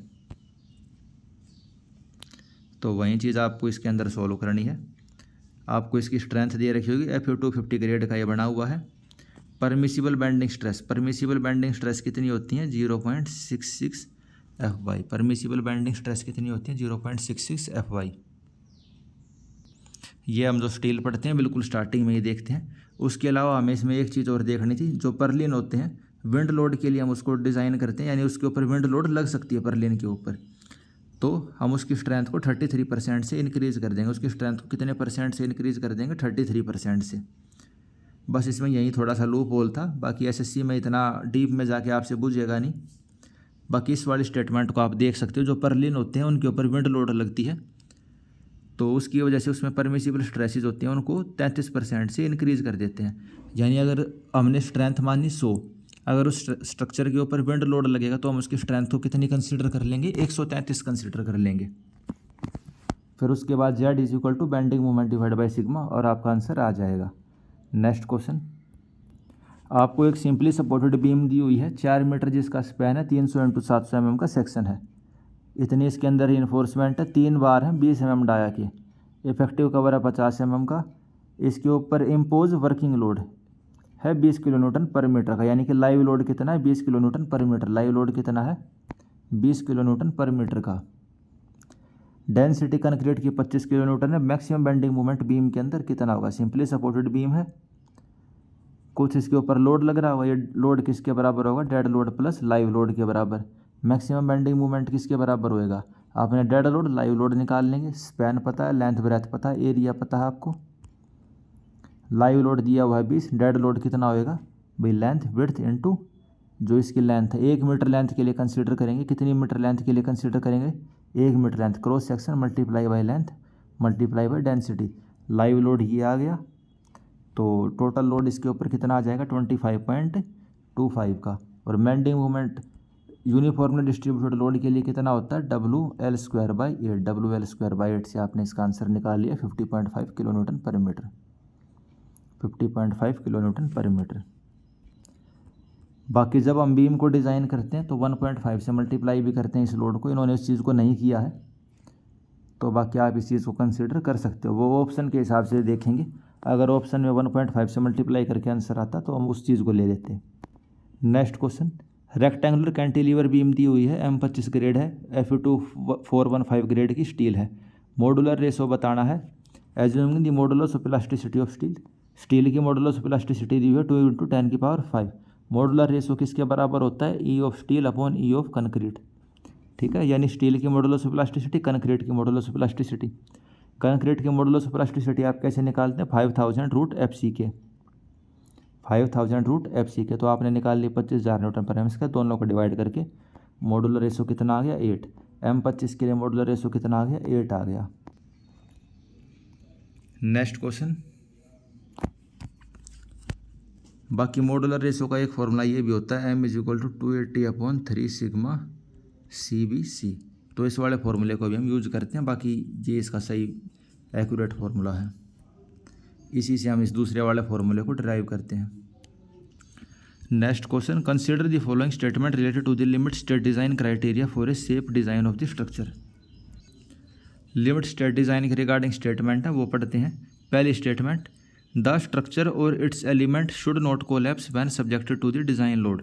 तो वही चीज़ आपको इसके अंदर सॉल्व करनी है। आपको इसकी स्ट्रेंथ दे रखी होगी, Fu250 ग्रेड का ये बना हुआ है। Permissible bending stress, permissible bending stress कितनी होती है, 0.66 Fy। परमिसिबल बेंडिंग स्ट्रेस कितनी होती है, 0.66 Fy। ये हम जो स्टील पढ़ते हैं बिल्कुल स्टार्टिंग में ही देखते हैं। उसके अलावा हमें इसमें एक चीज़ और देखनी थी, जो परलिन होते हैं विंड लोड के लिए हम उसको डिज़ाइन करते हैं, यानी उसके ऊपर विंड लोड लग सकती है परलिन के ऊपर, तो हम उसकी स्ट्रेंथ को 33% से इंक्रीज़ कर देंगे। उसकी स्ट्रेंथ को कितने परसेंट से इंक्रीज़ कर देंगे, 33% से। बस इसमें यही थोड़ा सा लूप होल था, बाकी एसएससी में इतना डीप में जाके आपसे पूछेगा नहीं। बाकी इस वाली स्टेटमेंट को आप देख सकते हो, जो परलिन होते हैं उनके ऊपर विंड लोड लगती है, तो उसकी वजह से उसमें परमिसिबल स्ट्रेसेस होती हैं, उनको 33% से इंक्रीज़ कर देते हैं। यानी अगर हमने स्ट्रेंथ मानी 100, अगर उस स्ट्रक्चर के ऊपर विंड लोड लगेगा तो हम उसकी स्ट्रेंथ को कितनी कंसीडर कर लेंगे, 133 कंसीडर कर लेंगे। फिर उसके बाद Z is equal to bending moment divide by sigma, और आपका आंसर आ जाएगा। नेक्स्ट क्वेश्चन, आपको एक सिंपली सपोर्टेड बीम दी हुई है 4 मीटर, जिसका स्पैन है 300 × 700 mm का सेक्शन है। इतनी इसके अंदर इन्फोर्समेंट है, 3 बार है 20 mm डाया के, इफेक्टिव कवर है 50 mm का। इसके ऊपर इम्पोज वर्किंग लोड है 20 किलोन्यूटन पर मीटर का, यानी कि लाइव लोड कितना है, 20 किलोन्यूटन पर मीटर। लाइव लोड कितना है, 20 किलोन्यूटन पर मीटर का। डेंसिटी कंक्रीट की 25 किलोन्यूटन है। मैक्सिमम बेंडिंग मोमेंट बीम के अंदर कितना होगा, सिंपली सपोर्टेड बीम है, कुछ इसके ऊपर लोड लग रहा होगा, ये लोड किसके बराबर होगा, dead load plus live load के बराबर। मैक्सिमम बेंडिंग मोमेंट किसके बराबर होएगा, आपने डेड लोड लाइव लोड निकाल लेंगे। स्पैन पता है, लेंथ ब्रेथ पता है, एरिया पता है आपको। लाइव लोड दिया हुआ है 20, डेड लोड कितना होएगा भाई, लेंथ विड्थ इनटू जो इसकी लेंथ है, 1 मीटर लेंथ के लिए कंसीडर करेंगे। कितनी मीटर लेंथ के लिए कंसीडर करेंगे, 1 metre length, cross section multiply by length multiply by density. Live load ये आ गया, तो टोटल लोड इसके ऊपर कितना आ जाएगा, 25.25 का। और bending moment uniformly distributed load के लिए कितना होता है, WL²/8। WL²/8 से आपने इसका आंसर निकाल लिया 50.5 किलोन्यूटन पर मीटर। 50.5 किलोन्यूटन पर मीटर। बाकी जब हम बीम को डिज़ाइन करते हैं तो 1.5 से मल्टीप्लाई भी करते हैं इस लोड को, इन्होंने इस चीज़ को नहीं किया है, तो बाकी आप इस चीज़ को कंसीडर कर सकते हो। वो ऑप्शन के हिसाब से देखेंगे, अगर ऑप्शन में 1.5 से मल्टीप्लाई करके आंसर आता तो हम उस चीज़ को ले लेते हैं। Next question, rectangular cantilever beam दी हुई है, M25 ग्रेड है, Fe2 415 ग्रेड की स्टील है। मॉडुलर रेशो बताना है, assuming the modulus of elasticity of steel. Steel की मॉडुलस ऑफ इलास्टिसिटी दी हुई है 2 × 10⁵ मॉडुलर रेशो किसके बराबर होता है, E of steel upon E of concrete. ठीक है, यानी स्टील की मॉडुलस ऑफ इलास्टिसिटी, कंक्रीट की मॉडुलस ऑफ इलास्टिसिटी। कंक्रीट की मॉडुलस ऑफ इलास्टिसिटी आप कैसे निकालते हैं, 5000√fck, 5000√fck। तो आपने निकाल लिया 25,000 न्यूटन पर एमएस का, दोनों को डिवाइड करके मॉडुलर रेशो कितना आ गया, 8। M25 के लिए मॉडुलर रेशो कितना आ गया, 8 आ गया। नेक्स्ट क्वेश्चन, बाकी मॉडुलर रेशो का एक फॉर्मूला ये भी होता है, M = 280/3 सिग्मा CBC। तो इस वाले फॉर्मूले को भी हम यूज करते हैं, बाकी ये इसका सही एक्यूरेट फॉर्मूला है, इसी से हम इस दूसरे वाले फॉर्मूले को डिराइव करते हैं। Next question, consider the following statement related to the limit state design criteria for a safe design of the structure. Limit state design के रिगार्डिंग स्टेटमेंट है, वो पढ़ते हैं। पहली स्टेटमेंट, द स्ट्रक्चर और its element should not collapse when subjected to the design load.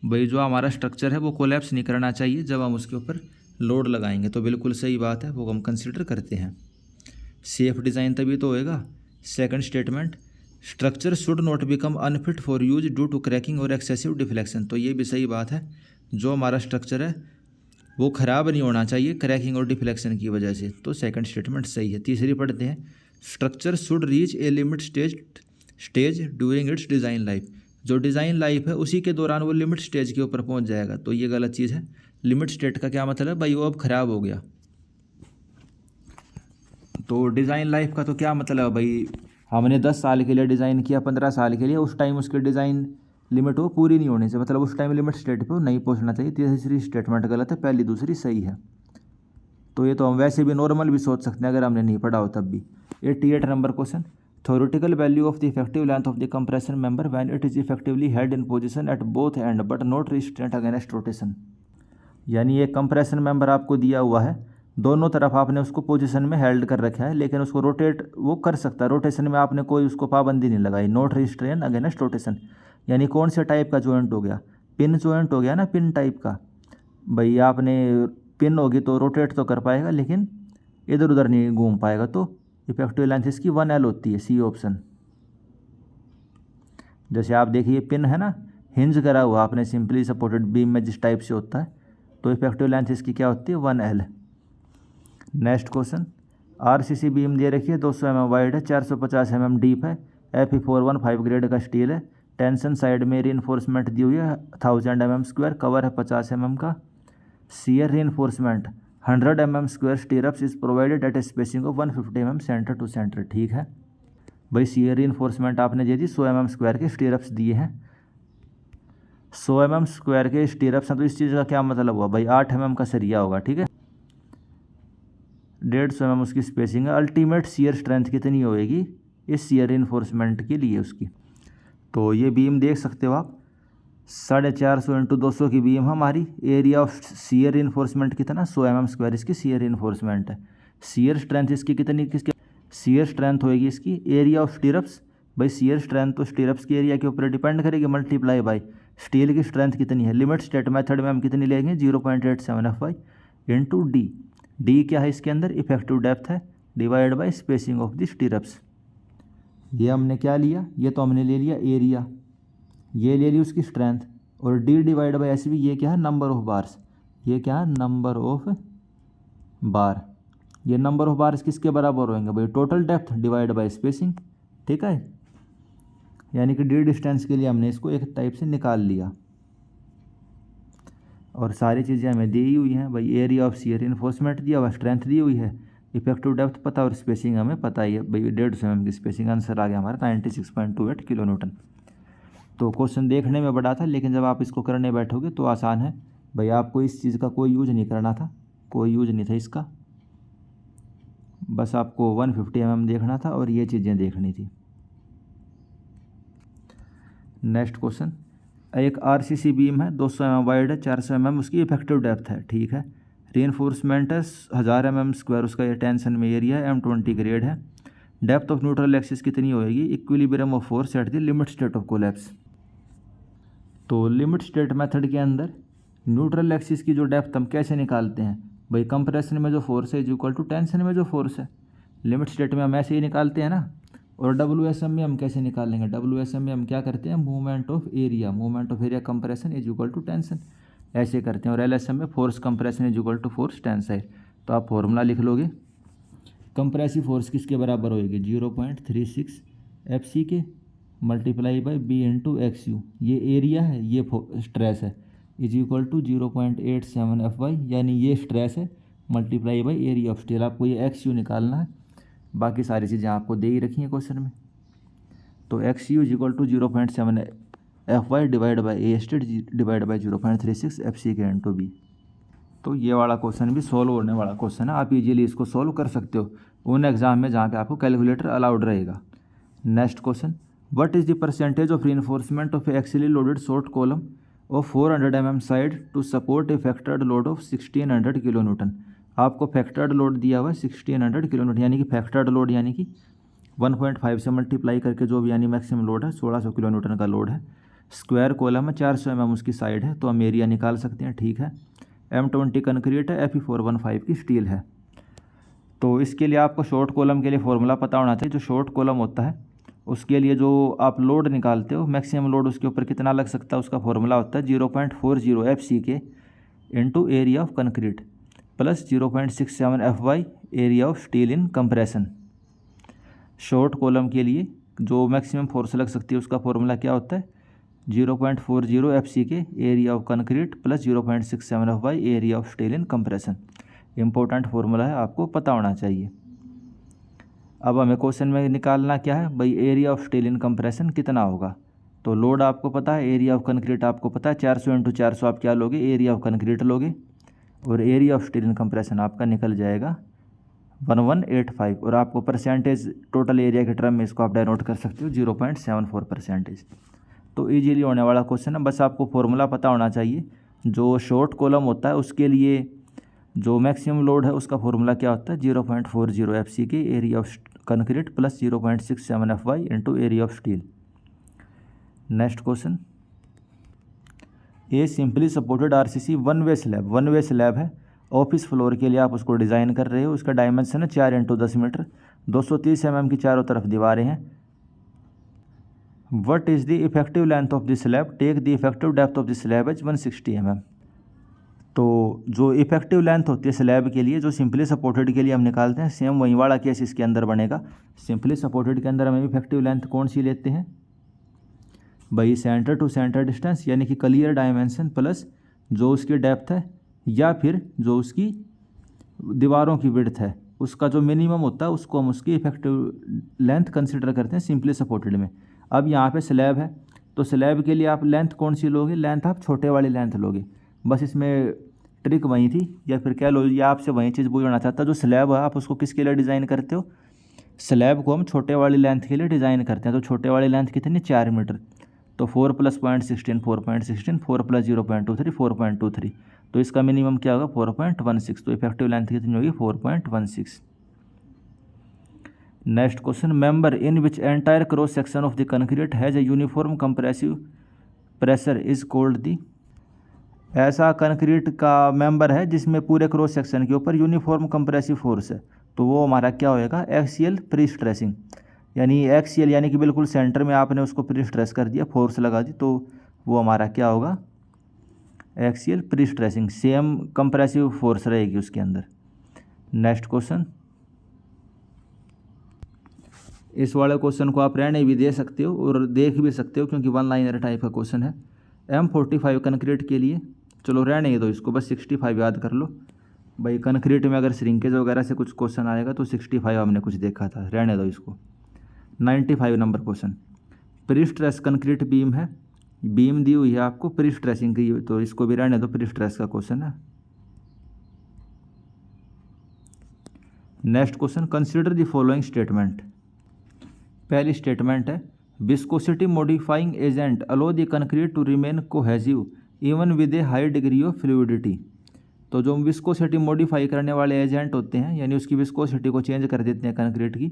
भाई जो हमारा स्ट्रक्चर है वो कोलैप्स नहीं करना चाहिए जब हम उसके ऊपर लोड लगाएंगे, तो बिल्कुल सही बात है, वो हम कंसिडर करते हैं। सेफ डिज़ाइन तभी तो होएगा। Second statement, structure should not become unfit for use due to cracking और एक्सेसिव डिफ्लेक्शन। तो ये भी सही बात है, जो हमारा स्ट्रक्चर है वो ख़राब नहीं होना चाहिए क्रैकिंग और डिफ्लेक्शन की वजह से। तो सेकंड स्टेटमेंट सही है। तीसरी पढ़ते हैं, structure should reach a limit stage during its design life. जो डिज़ाइन लाइफ है उसी के दौरान वो लिमिट स्टेज के ऊपर पहुंच जाएगा, तो ये गलत चीज़ है। लिमिट स्टेट का क्या मतलब है भाई, वो अब ख़राब हो गया। तो डिज़ाइन लाइफ का तो क्या मतलब है भाई, हमने 10 साल के लिए डिज़ाइन किया, 15 साल के लिए, उस टाइम उसकी डिज़ाइन लिमिट वो पूरी नहीं होनी चाहिए, मतलब उस टाइम लिमिट स्टेट पे वो नहीं पहुंचना चाहिए। तीसरी स्टेटमेंट गलत है, पहली दूसरी सही है। तो ये तो हम वैसे भी नॉर्मल भी सोच सकते हैं अगर हमने नहीं पढ़ा हो तब भी। 88 number question, theoretical value of the effective length of the compression member when it is effectively held in position at both and but not restraint against rotation. यानी ये कंप्रेशन मेंबर आपको दिया हुआ है, दोनों तरफ आपने उसको पोजीशन में हेल्ड कर रखा है, लेकिन उसको रोटेट वो कर सकता है, रोटेशन में आपने कोई उसको पाबंदी नहीं लगाई। नॉट रिस्ट्रेन अगेंस्ट रोटेशन यानी कौन से टाइप का जॉइंट हो गया, पिन जॉइंट हो गया ना, पिन टाइप का। भाई आपने पिन होगी तो रोटेट तो कर पाएगा लेकिन इधर उधर नहीं घूम पाएगा। तो इफेक्टिव लेंथ इसकी 1L होती है, सी ऑप्शन। जैसे आप देखिए पिन है ना, हिंज करा हुआ आपने सिंपली सपोर्टेड बीम में जिस टाइप से होता है, तो इफेक्टिव लेंथ इसकी क्या होती है, 1L। Next question, RCC beam दे रखी है, 200 mm वाइड है, 450 mm डीप है, Fe415 ग्रेड का स्टील है, टेंशन साइड में रीइंफोर्समेंट दी हुई है 1000 mm स्क्वायर, कवर है 50 mm का, shear reinforcement 100 mm square, stirrups is provided at a spacing of 150 mm centre to centre. ठीक है भाई, शियर रीइंफोर्समेंट आपने दे दी, 100 mm स्क्वायर के स्टीरअप्स दिए हैं, 100 mm स्क्वायर के स्टीरअप्स हैं, तो इस चीज़ का क्या मतलब हुआ भाई, 8 mm का सरिया होगा। ठीक है, 150 mm उसकी स्पेसिंग है। अल्टीमेट शियर स्ट्रेंथ कितनी होएगी इस शियर रीइंफोर्समेंट के लिए उसकी, तो ये बीम देख सकते हो आप, 450 × 200 की बीम हमारी, एरिया ऑफ शियर रीइंफोर्समेंट कितना, 100 mm स्क्वायर इसकी शियर रीइंफोर्समेंट है। शियर स्ट्रेंथ इसकी कितनी, किसके शियर स्ट्रेंथ होएगी इसकी, एरिया ऑफ स्टीरअप्स। भाई शियर स्ट्रेंथ तो स्टीरअप्स के एरिया के ऊपर डिपेंड करेगी, मल्टीप्लाई बाय स्टील की स्ट्रेंथ कितनी है। लिमिट स्टेट मेथड में हम कितनी लेंगे, 0.87 Fy इंटू डी। डी क्या है इसके अंदर, इफेक्टिव डेप्थ है, divide bye spacing of the स्टीरअप्स। ये हमने क्या लिया, ये तो हमने ले लिया एरिया, ये ले ली उसकी स्ट्रेंथ, और डी डिवाइड बाय एस भी, ये क्या है, नंबर ऑफ बार्स, ये क्या है, नंबर ऑफ बार। ये नंबर ऑफ बार्स किसके बराबर होंगे भाई, total depth divide by spacing. ठीक है, यानी कि डी डिस्टेंस के लिए हमने इसको एक टाइप से निकाल लिया, और सारी चीज़ें हमें दी हुई हैं भाई, एरिया ऑफ शियर रीइंफोर्समेंट दिया हुआ, स्ट्रेंथ दी हुई है, इफेक्टिव डेप्थ पता और स्पेसिंग हमें पता ही है भाई, 150 mm की स्पेसिंग। आंसर आ गया हमारा 96.28 किलो न्यूटन। तो क्वेश्चन देखने में बड़ा था, लेकिन जब आप इसको करने बैठोगे तो आसान है भाई। आपको इस चीज़ का कोई यूज नहीं करना था, कोई यूज नहीं था इसका, बस आपको 150 mm देखना था और ये चीज़ें देखनी थी। नेक्स्ट क्वेश्चन, एक RCC बीम है, 200 mm वाइड है, 400 mm उसकी इफेक्टिव डेप्थ है। ठीक है, रीइंफोर्समेंट है 1000 mm स्क्वायर उसका, ये टेंशन में एरिया है, M20 ग्रेड है। डेप्थ ऑफ न्यूट्रल एक्सिस कितनी होएगी, equilibrium of force at the limit state of collapse. तो लिमिट स्टेट मेथड के अंदर न्यूट्रल एक्सिस की जो डेप्थ हम कैसे निकालते हैं भाई, कंप्रेशन में जो फोर्स है इज इक्वल टू टेंशन में जो फोर्स है। लिमिट स्टेट में हम ऐसे ही निकालते हैं ना। और WSM में हम कैसे निकालेंगे, WSM में हम क्या करते हैं, movement of area compression is equal to tension, ऐसे करते हैं। और LSM में force compression is equal to force tensile. तो आप फॉर्मूला लिख लोगे, कंप्रेसिव फोर्स किसके बराबर होएगी, 0.36 FC के multiply by B into XU, ये एरिया है, ये स्ट्रेस है, इज इक्वल टू 0.87 Fy, यानी ये स्ट्रेस है multiply by area of steel. आपको ये XU निकालना है, बाकी सारी चीज़ें आपको दे ही रखी हैं क्वेश्चन में। तो XU is equal to 0.7 Fy divide by A state divide by 0.36 FC के इंटू B। तो ये वाला क्वेश्चन भी सॉल्व होने वाला क्वेश्चन है, आप इजीली इसको सॉल्व कर सकते हो उन एग्जाम में जहाँ पे आपको कैलकुलेटर अलाउड रहेगा। Next question, what is the percentage of reinforcement of axially loaded short column of 400 mm side to support a factored load of 1600 kilo newton. आपको फैक्टर्ड लोड दिया हुआ है 1600 किलो न्यूटन, यानी कि फैक्टर्ड लोड यानी कि 1.5 से मल्टीप्लाई करके जो भी यानी मैक्सिमम लोड है 1600 किलो न्यूटन का लोड है। स्क्वायर कॉलम है, 400 mm उसकी साइड है, तो हम एरिया निकाल सकते हैं। ठीक है, M20 कंक्रीट है, Fe415 की स्टील है। तो इसके लिए आपको शॉर्ट कॉलम के लिए फॉर्मूला पता होना चाहिए। जो शॉर्ट कॉलम होता है उसके लिए जो आप लोड निकालते हो, मैक्सिमम लोड उसके ऊपर कितना लग सकता है, उसका फॉर्मूला होता है 0.40 FC के into area of concrete plus 0.67 FY area of steel in compression. Short column के लिए जो मैक्सिमम फोर्स लग सकती है उसका फॉर्मूला क्या होता है, 0.40 FC के area of concrete plus 0.67 FY area of steel in compression. Important formula है, आपको पता होना चाहिए। अब हमें क्वेश्चन में निकालना क्या है भाई, area of steel in compression कितना होगा। तो लोड आपको पता है, एरिया ऑफ कंक्रीट आपको पता है, 400 × 400 आप क्या लोगे, एरिया ऑफ कंक्रीट लोगे, और area of steel in compression आपका निकल जाएगा 1185, और आपको परसेंटेज टोटल एरिया के टर्म में इसको आप डिनोट कर सकते हो 0.74%। तो ईजीली होने वाला क्वेश्चन है, बस आपको फॉर्मूला पता होना चाहिए। जो शॉर्ट कॉलम होता है उसके लिए जो मैक्सिमम लोड है उसका फॉर्मूला क्या होता है, 0.40 FC के area of concrete plus 0.67 FY into area of steel. Next question, A simply supported RCC one way slab है, ऑफिस फ्लोर के लिए आप उसको डिज़ाइन कर रहे हो। उसका डायमेंशन है 4 × 10 मीटर, 230 mm की चारों तरफ दीवारें हैं। What is the effective length of the slab, take the effective depth of the slab as 160 mm। तो जो इफेक्टिव लेंथ होती है स्लैब के लिए, जो सिंपली सपोर्टेड के लिए हम निकालते हैं, सेम वही वाला केस इसके अंदर बनेगा। सिंपली सपोर्टेड के अंदर हम इफेक्टिव लेंथ कौन सी लेते हैं भाई, सेंटर टू सेंटर डिस्टेंस यानी कि क्लियर डायमेंशन प्लस जो उसकी डेप्थ है या फिर जो उसकी दीवारों की विड्थ है उसका जो मिनिमम होता है उसको हम उसकी इफेक्टिव लेंथ कंसिडर करते हैं सिंपली सपोर्टेड में। अब यहाँ पे स्लैब है तो स्लैब के लिए आप लेंथ कौन सी लोगे, लेंथ आप छोटे वाली लेंथ लोगे। बस इसमें ट्रिक वही थी, या फिर क्या लो, या आपसे वही चीज़ पूछना चाहता, जो स्लैब है आप उसको किसके लिए डिज़ाइन करते हो, स्लैब को हम छोटे वाली लेंथ के लिए डिज़ाइन करते हैं। तो छोटे वाली लेंथ कितनी, 4 मीटर, तो 4 + 0.16 4.16, 4 + 0.23 4.23, तो इसका मिनिमम क्या होगा 4.16, तो इफेक्टिव लेंथ कितनी होगी 4.16। Next question, member in which entire cross section of the concrete has a uniform compressive pressure is called the. ऐसा कंक्रीट का मेंबर है जिसमें पूरे क्रॉस सेक्शन के ऊपर यूनिफॉर्म कंप्रेसिव फोर्स है, तो वो हमारा क्या होएगा, एक्सियल प्री स्ट्रेसिंग। यानी एक्सियल यानी कि बिल्कुल सेंटर में आपने उसको प्री स्ट्रेस कर दिया, फोर्स लगा दी, तो वो हमारा क्या होगा, axial pre stressing. Same compressive force रहेगी उसके अंदर। नेक्स्ट क्वेश्चन, इस वाले क्वेश्चन को आप रहने भी दे सकते हो और देख भी सकते हो क्योंकि वन लाइनर टाइप का क्वेश्चन है। M45 कंक्रीट के लिए, चलो रहने ही दो इसको, बस 65 याद कर लो भाई। कंक्रीट में अगर श्रिंकेज वगैरह से कुछ क्वेश्चन आएगा तो 65 हमने कुछ देखा था, रहने दो इसको। 95 number question, pre stress concrete beam है, बीम दी हुई है आपको प्री स्ट्रेसिंग की, तो इसको भी रहने दो, प्री स्ट्रेस का क्वेश्चन है। Next question, consider the following statement. पहली स्टेटमेंट है, viscosity modifying agent allow the concrete to remain cohesive even with a high degree of fluidity. तो जो विस्कोसिटी मॉडिफाई करने वाले एजेंट होते हैं यानी उसकी विस्कोसिटी को चेंज कर देते हैं कंक्रीट की,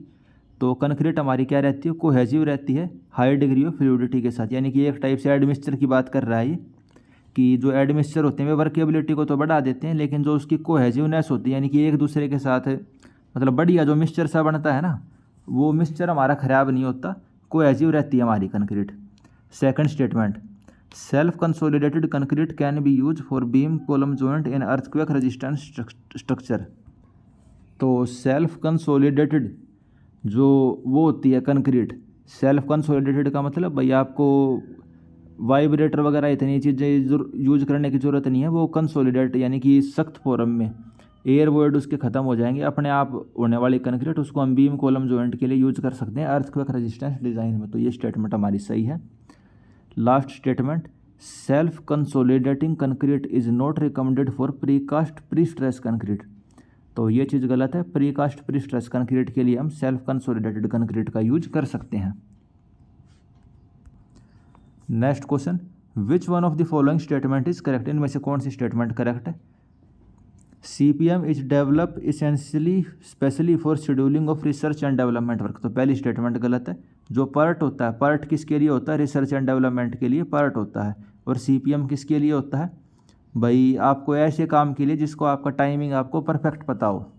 तो कंक्रीट हमारी क्या रहती है, कोहेसिव रहती है हाई डिग्री ऑफ फ्लूइडिटी के साथ। यानी कि एक टाइप से एडमिक्सचर की बात कर रहा है ये, कि जो एडमिक्सचर होते हैं वे वर्केबिलिटी को तो बढ़ा देते हैं, लेकिन जो उसकी कोहेसिवनेस होती है यानी कि एक दूसरे के साथ मतलब बढ़िया जो मिक्सचर सा बनता है ना, वो मिक्सचर हमारा ख़राब नहीं होता, कोहेसिव रहती है हमारी concrete. Second statement, self consolidated concrete can be use for beam column joint in earthquake resistance structure. तो सेल्फ कंसोलिडेटेड जो वो होती है कंक्रीट, सेल्फ कंसोलिडेटेड का मतलब भाई आपको वाइब्रेटर वगैरह इतनी चीज़ें यूज करने की ज़रूरत नहीं है। वो कंसोलिडेट यानी कि सख्त फॉर्म में एयर वॉइड उसके ख़त्म हो जाएंगे, अपने आप होने वाली कंक्रीट उसको हम बीम कॉलम जॉइंट के लिए यूज कर सकते हैं अर्थक्वेक रेजिस्टेंस डिज़ाइन में। तो ये स्टेटमेंट हमारी सही है। Last statement, self consolidating concrete is not recommended for precast pre stress concrete. तो ये चीज़ गलत है, प्रीकास्ट प्री स्ट्रेस कंक्रीट के लिए हम सेल्फ कंसोलिडेटेड कंक्रीट का यूज कर सकते हैं। Next question, which one of the following statement is correct. इनमें से कौन सी स्टेटमेंट करेक्ट है। CPM is develop essentially specially for scheduling of research and development work. तो पहली स्टेटमेंट गलत है। जो PERT होता है, PERT किसके लिए होता है, रिसर्च एंड डेवलपमेंट के लिए PERT होता है। और CPM किसके लिए होता है भाई, आपको ऐसे काम के लिए जिसको आपका टाइमिंग आपको परफेक्ट पता हो,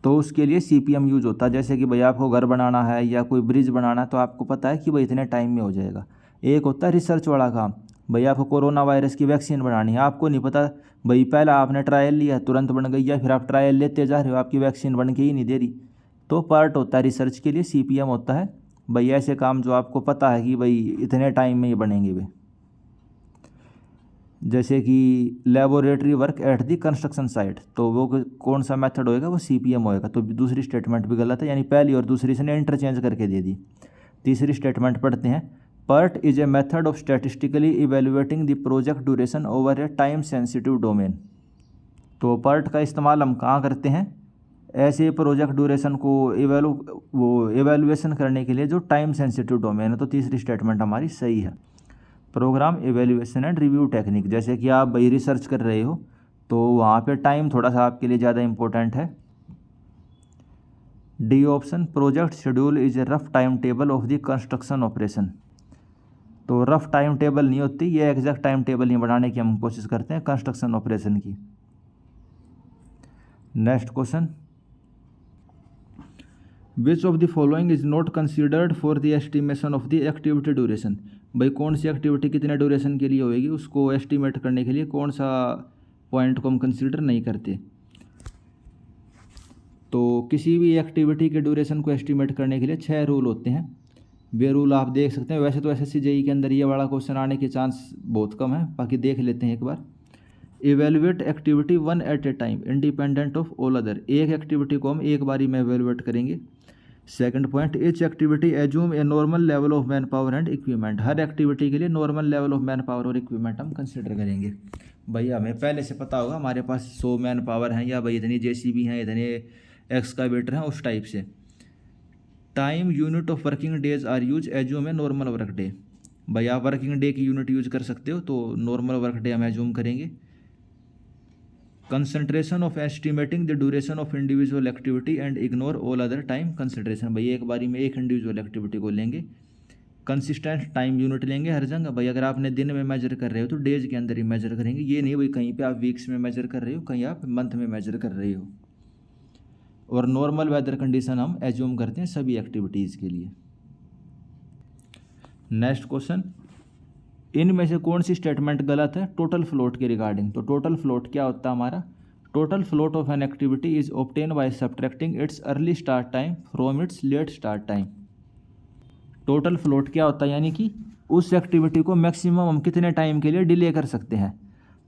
तो उसके लिए CPM यूज होता है। जैसे कि भाई आपको घर बनाना है या कोई ब्रिज बनाना है, तो आपको पता है कि भाई इतने टाइम में हो जाएगा। एक होता है रिसर्च वाला काम, भाई आपको कोरोना वायरस की वैक्सीन बनानी है, आपको नहीं पता भाई, पहला आपने ट्रायल लिया तुरंत बन गई, या फिर आप ट्रायल लेते जा रहे हो आपकी वैक्सीन बन के ही नहीं दे रही। तो पार्ट होता है रिसर्च के लिए, CPM होता है भाई ऐसे काम जो आपको पता है कि भाई इतने टाइम में ये बनेंगे वे। जैसे कि laboratory work at the construction site, तो वो कौन सा मेथड होएगा, वो CPM होएगा। तो दूसरी स्टेटमेंट भी गलत है, यानी पहली और दूसरी से ने इंटरचेंज करके दे दी। तीसरी स्टेटमेंट पढ़ते हैं, PERT is a method of statistically evaluating the project duration over A time sensitive domain. तो PERT का इस्तेमाल हम कहाँ करते हैं, ऐसे प्रोजेक्ट ड्यूरेशन को एवेल्युएशन करने के लिए जो टाइम सेंसिटिव डोमेन है। तो तीसरी स्टेटमेंट हमारी सही है। Program evaluation and review technique, जैसे कि आप भाई रिसर्च कर रहे हो तो वहाँ पे टाइम थोड़ा सा आपके लिए ज़्यादा इंपॉर्टेंट है। D option, project schedule is a rough time table of the construction operation. तो रफ टाइम टेबल नहीं होती, ये एग्जैक्ट टाइम टेबल नहीं बनाने की हम कोशिश करते हैं कंस्ट्रक्शन ऑपरेशन की। Next question, which of the following is not considered for the estimation of the activity duration. भाई कौन सी एक्टिविटी कितने ड्यूरेशन के लिए होएगी, उसको एस्टिमेट करने के लिए कौन सा पॉइंट को हम कंसिडर नहीं करते। तो किसी भी एक्टिविटी के ड्यूरेशन को एस्टिमेट करने के लिए 6 रूल होते हैं। वे रूल आप देख सकते हैं। वैसे तो SSC JEE के अंदर ये वाला क्वेश्चन आने के चांस बहुत कम है, बाकी देख लेते हैं एक बार। Evaluate activity one at a time independent of all other, एक एक्टिविटी को हम एक बारी में इवेलुएट करेंगे। Second point, each activity assume a normal level of man power and equipment, हर एक्टिविटी के लिए normal level of man power और इक्विपमेंट हम कंसिडर करेंगे। भाई हमें पहले से पता होगा हमारे पास 100 मैन पावर हैं, या भाई इतनी JCB हैं, इतने एक्सकावेटर हैं, उस टाइप से। Time unit of working days are use assume a normal work day, भाई आप वर्किंग डे की यूनिट यूज कर सकते हो, तो नॉर्मल वर्क डे हम एज्यूम करेंगे। Concentration of estimating the duration of individual activity and ignore all other time concentration, भाई एक बारी में एक इंडिविजुअल एक्टिविटी को लेंगे। कंसिस्टेंट टाइम यूनिट लेंगे हर जगह, भाई अगर आपने दिन में मेजर कर रहे हो तो डेज के अंदर ही मेजर करेंगे, ये नहीं भाई कहीं पे आप वीक्स में मेजर कर रहे हो, कहीं आप मंथ में मेजर कर रहे हो। और नॉर्मल वेदर कंडीशन हम एज्यूम करते हैं सभी एक्टिविटीज़ के लिए। नेक्स्ट क्वेश्चन, इनमें से कौन सी स्टेटमेंट गलत है टोटल फ्लोट के रिगार्डिंग। तो टोटल फ्लोट क्या होता है हमारा, total float of an activity is obtain by subtracting it's early start time from its late start time. Total float क्या होता है, यानी कि उस एक्टिविटी को मैक्सिमम हम कितने टाइम के लिए डिले कर सकते हैं,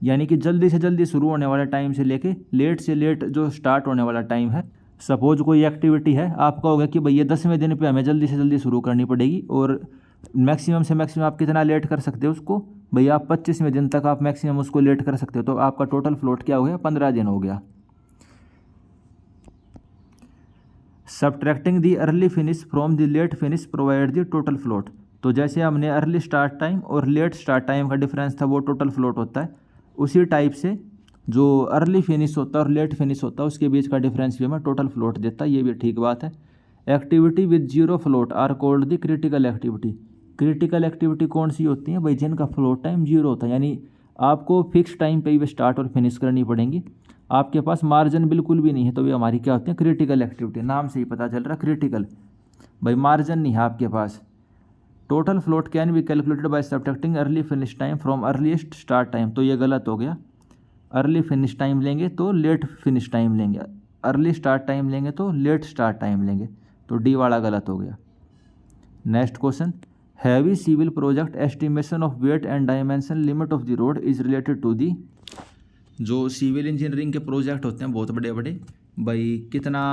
यानी कि जल्दी से जल्दी शुरू होने वाला टाइम से लेके लेट से लेट जो स्टार्ट होने वाला टाइम है। सपोज कोई एक्टिविटी है, आप कहोगे कि भाई ये 10वें दिन पे हमें जल्दी से जल्दी शुरू करनी पड़ेगी, और मैक्सिमम से मैक्सिमम आप कितना लेट कर सकते हो उसको, भाई आप 25वें दिन तक आप मैक्सिमम उसको लेट कर सकते हो। तो आपका टोटल फ्लोट क्या हो गया, 15 दिन हो गया। Subtracting the early finish from the late finish provide the total float, तो जैसे हमने अर्ली स्टार्ट टाइम और लेट स्टार्ट टाइम का डिफरेंस था वो टोटल फ्लोट होता है, उसी टाइप से जो अर्ली फिनिश होता है और लेट फिनिश होता है उसके बीच का डिफरेंस भी हमें टोटल फ्लोट देता है, ये भी ठीक बात है। Activity with zero float are called the critical activity, critical activity कौन सी होती है भाई, जिनका फ्लोट टाइम जीरो होता है, यानी आपको फिक्स टाइम पे ही स्टार्ट और फिनिश करनी पड़ेंगी, आपके पास मार्जिन बिल्कुल भी नहीं है, तो ये हमारी क्या होती है, क्रिटिकल एक्टिविटी। नाम से ही पता चल रहा क्रिटिकल, भाई मार्जिन नहीं है आपके पास। Total float can be calculated by subtracting early finish time from earliest start time, तो ये गलत हो गया। अर्ली फिनिश टाइम लेंगे तो लेट फिनिश टाइम लेंगे, अर्ली स्टार्ट टाइम लेंगे तो लेट स्टार्ट टाइम लेंगे, तो डी वाला गलत हो गया। Next question, heavy civil project estimation of weight and dimension limit of the road is related to the, जो सिविल इंजीनियरिंग के प्रोजेक्ट होते हैं बहुत बड़े बड़े, भाई कितना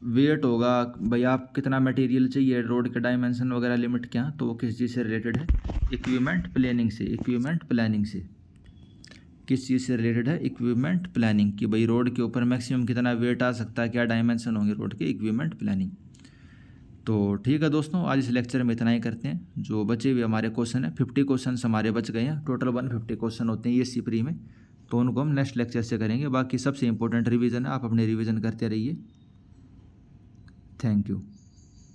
वेट होगा, भाई आप कितना मटेरियल चाहिए, रोड के डायमेंशन वगैरह लिमिट क्या, तो वो किस चीज़ से रिलेटेड है, इक्विपमेंट प्लानिंग से। इक्विपमेंट प्लानिंग से किस चीज़ से रिलेटेड है, इक्विपमेंट प्लानिंग, कि भाई रोड के ऊपर मैक्सिमम कितना वेट आ सकता है, क्या डायमेंशन होंगे रोड के, इक्विपमेंट प्लानिंग। तो ठीक है दोस्तों, आज इस लेक्चर में इतना ही करते हैं। जो बचे हुए हमारे क्वेश्चन है 50 क्वेश्चन हमारे बच गए हैं, टोटल 150 क्वेश्चन होते हैं ESC प्री में, तो उनको हम नेक्स्ट लेक्चर से करेंगे। बाकी सबसे इंपॉर्टेंट रिवीजन है, आप अपने रिवीजन करते रहिए। Thank you.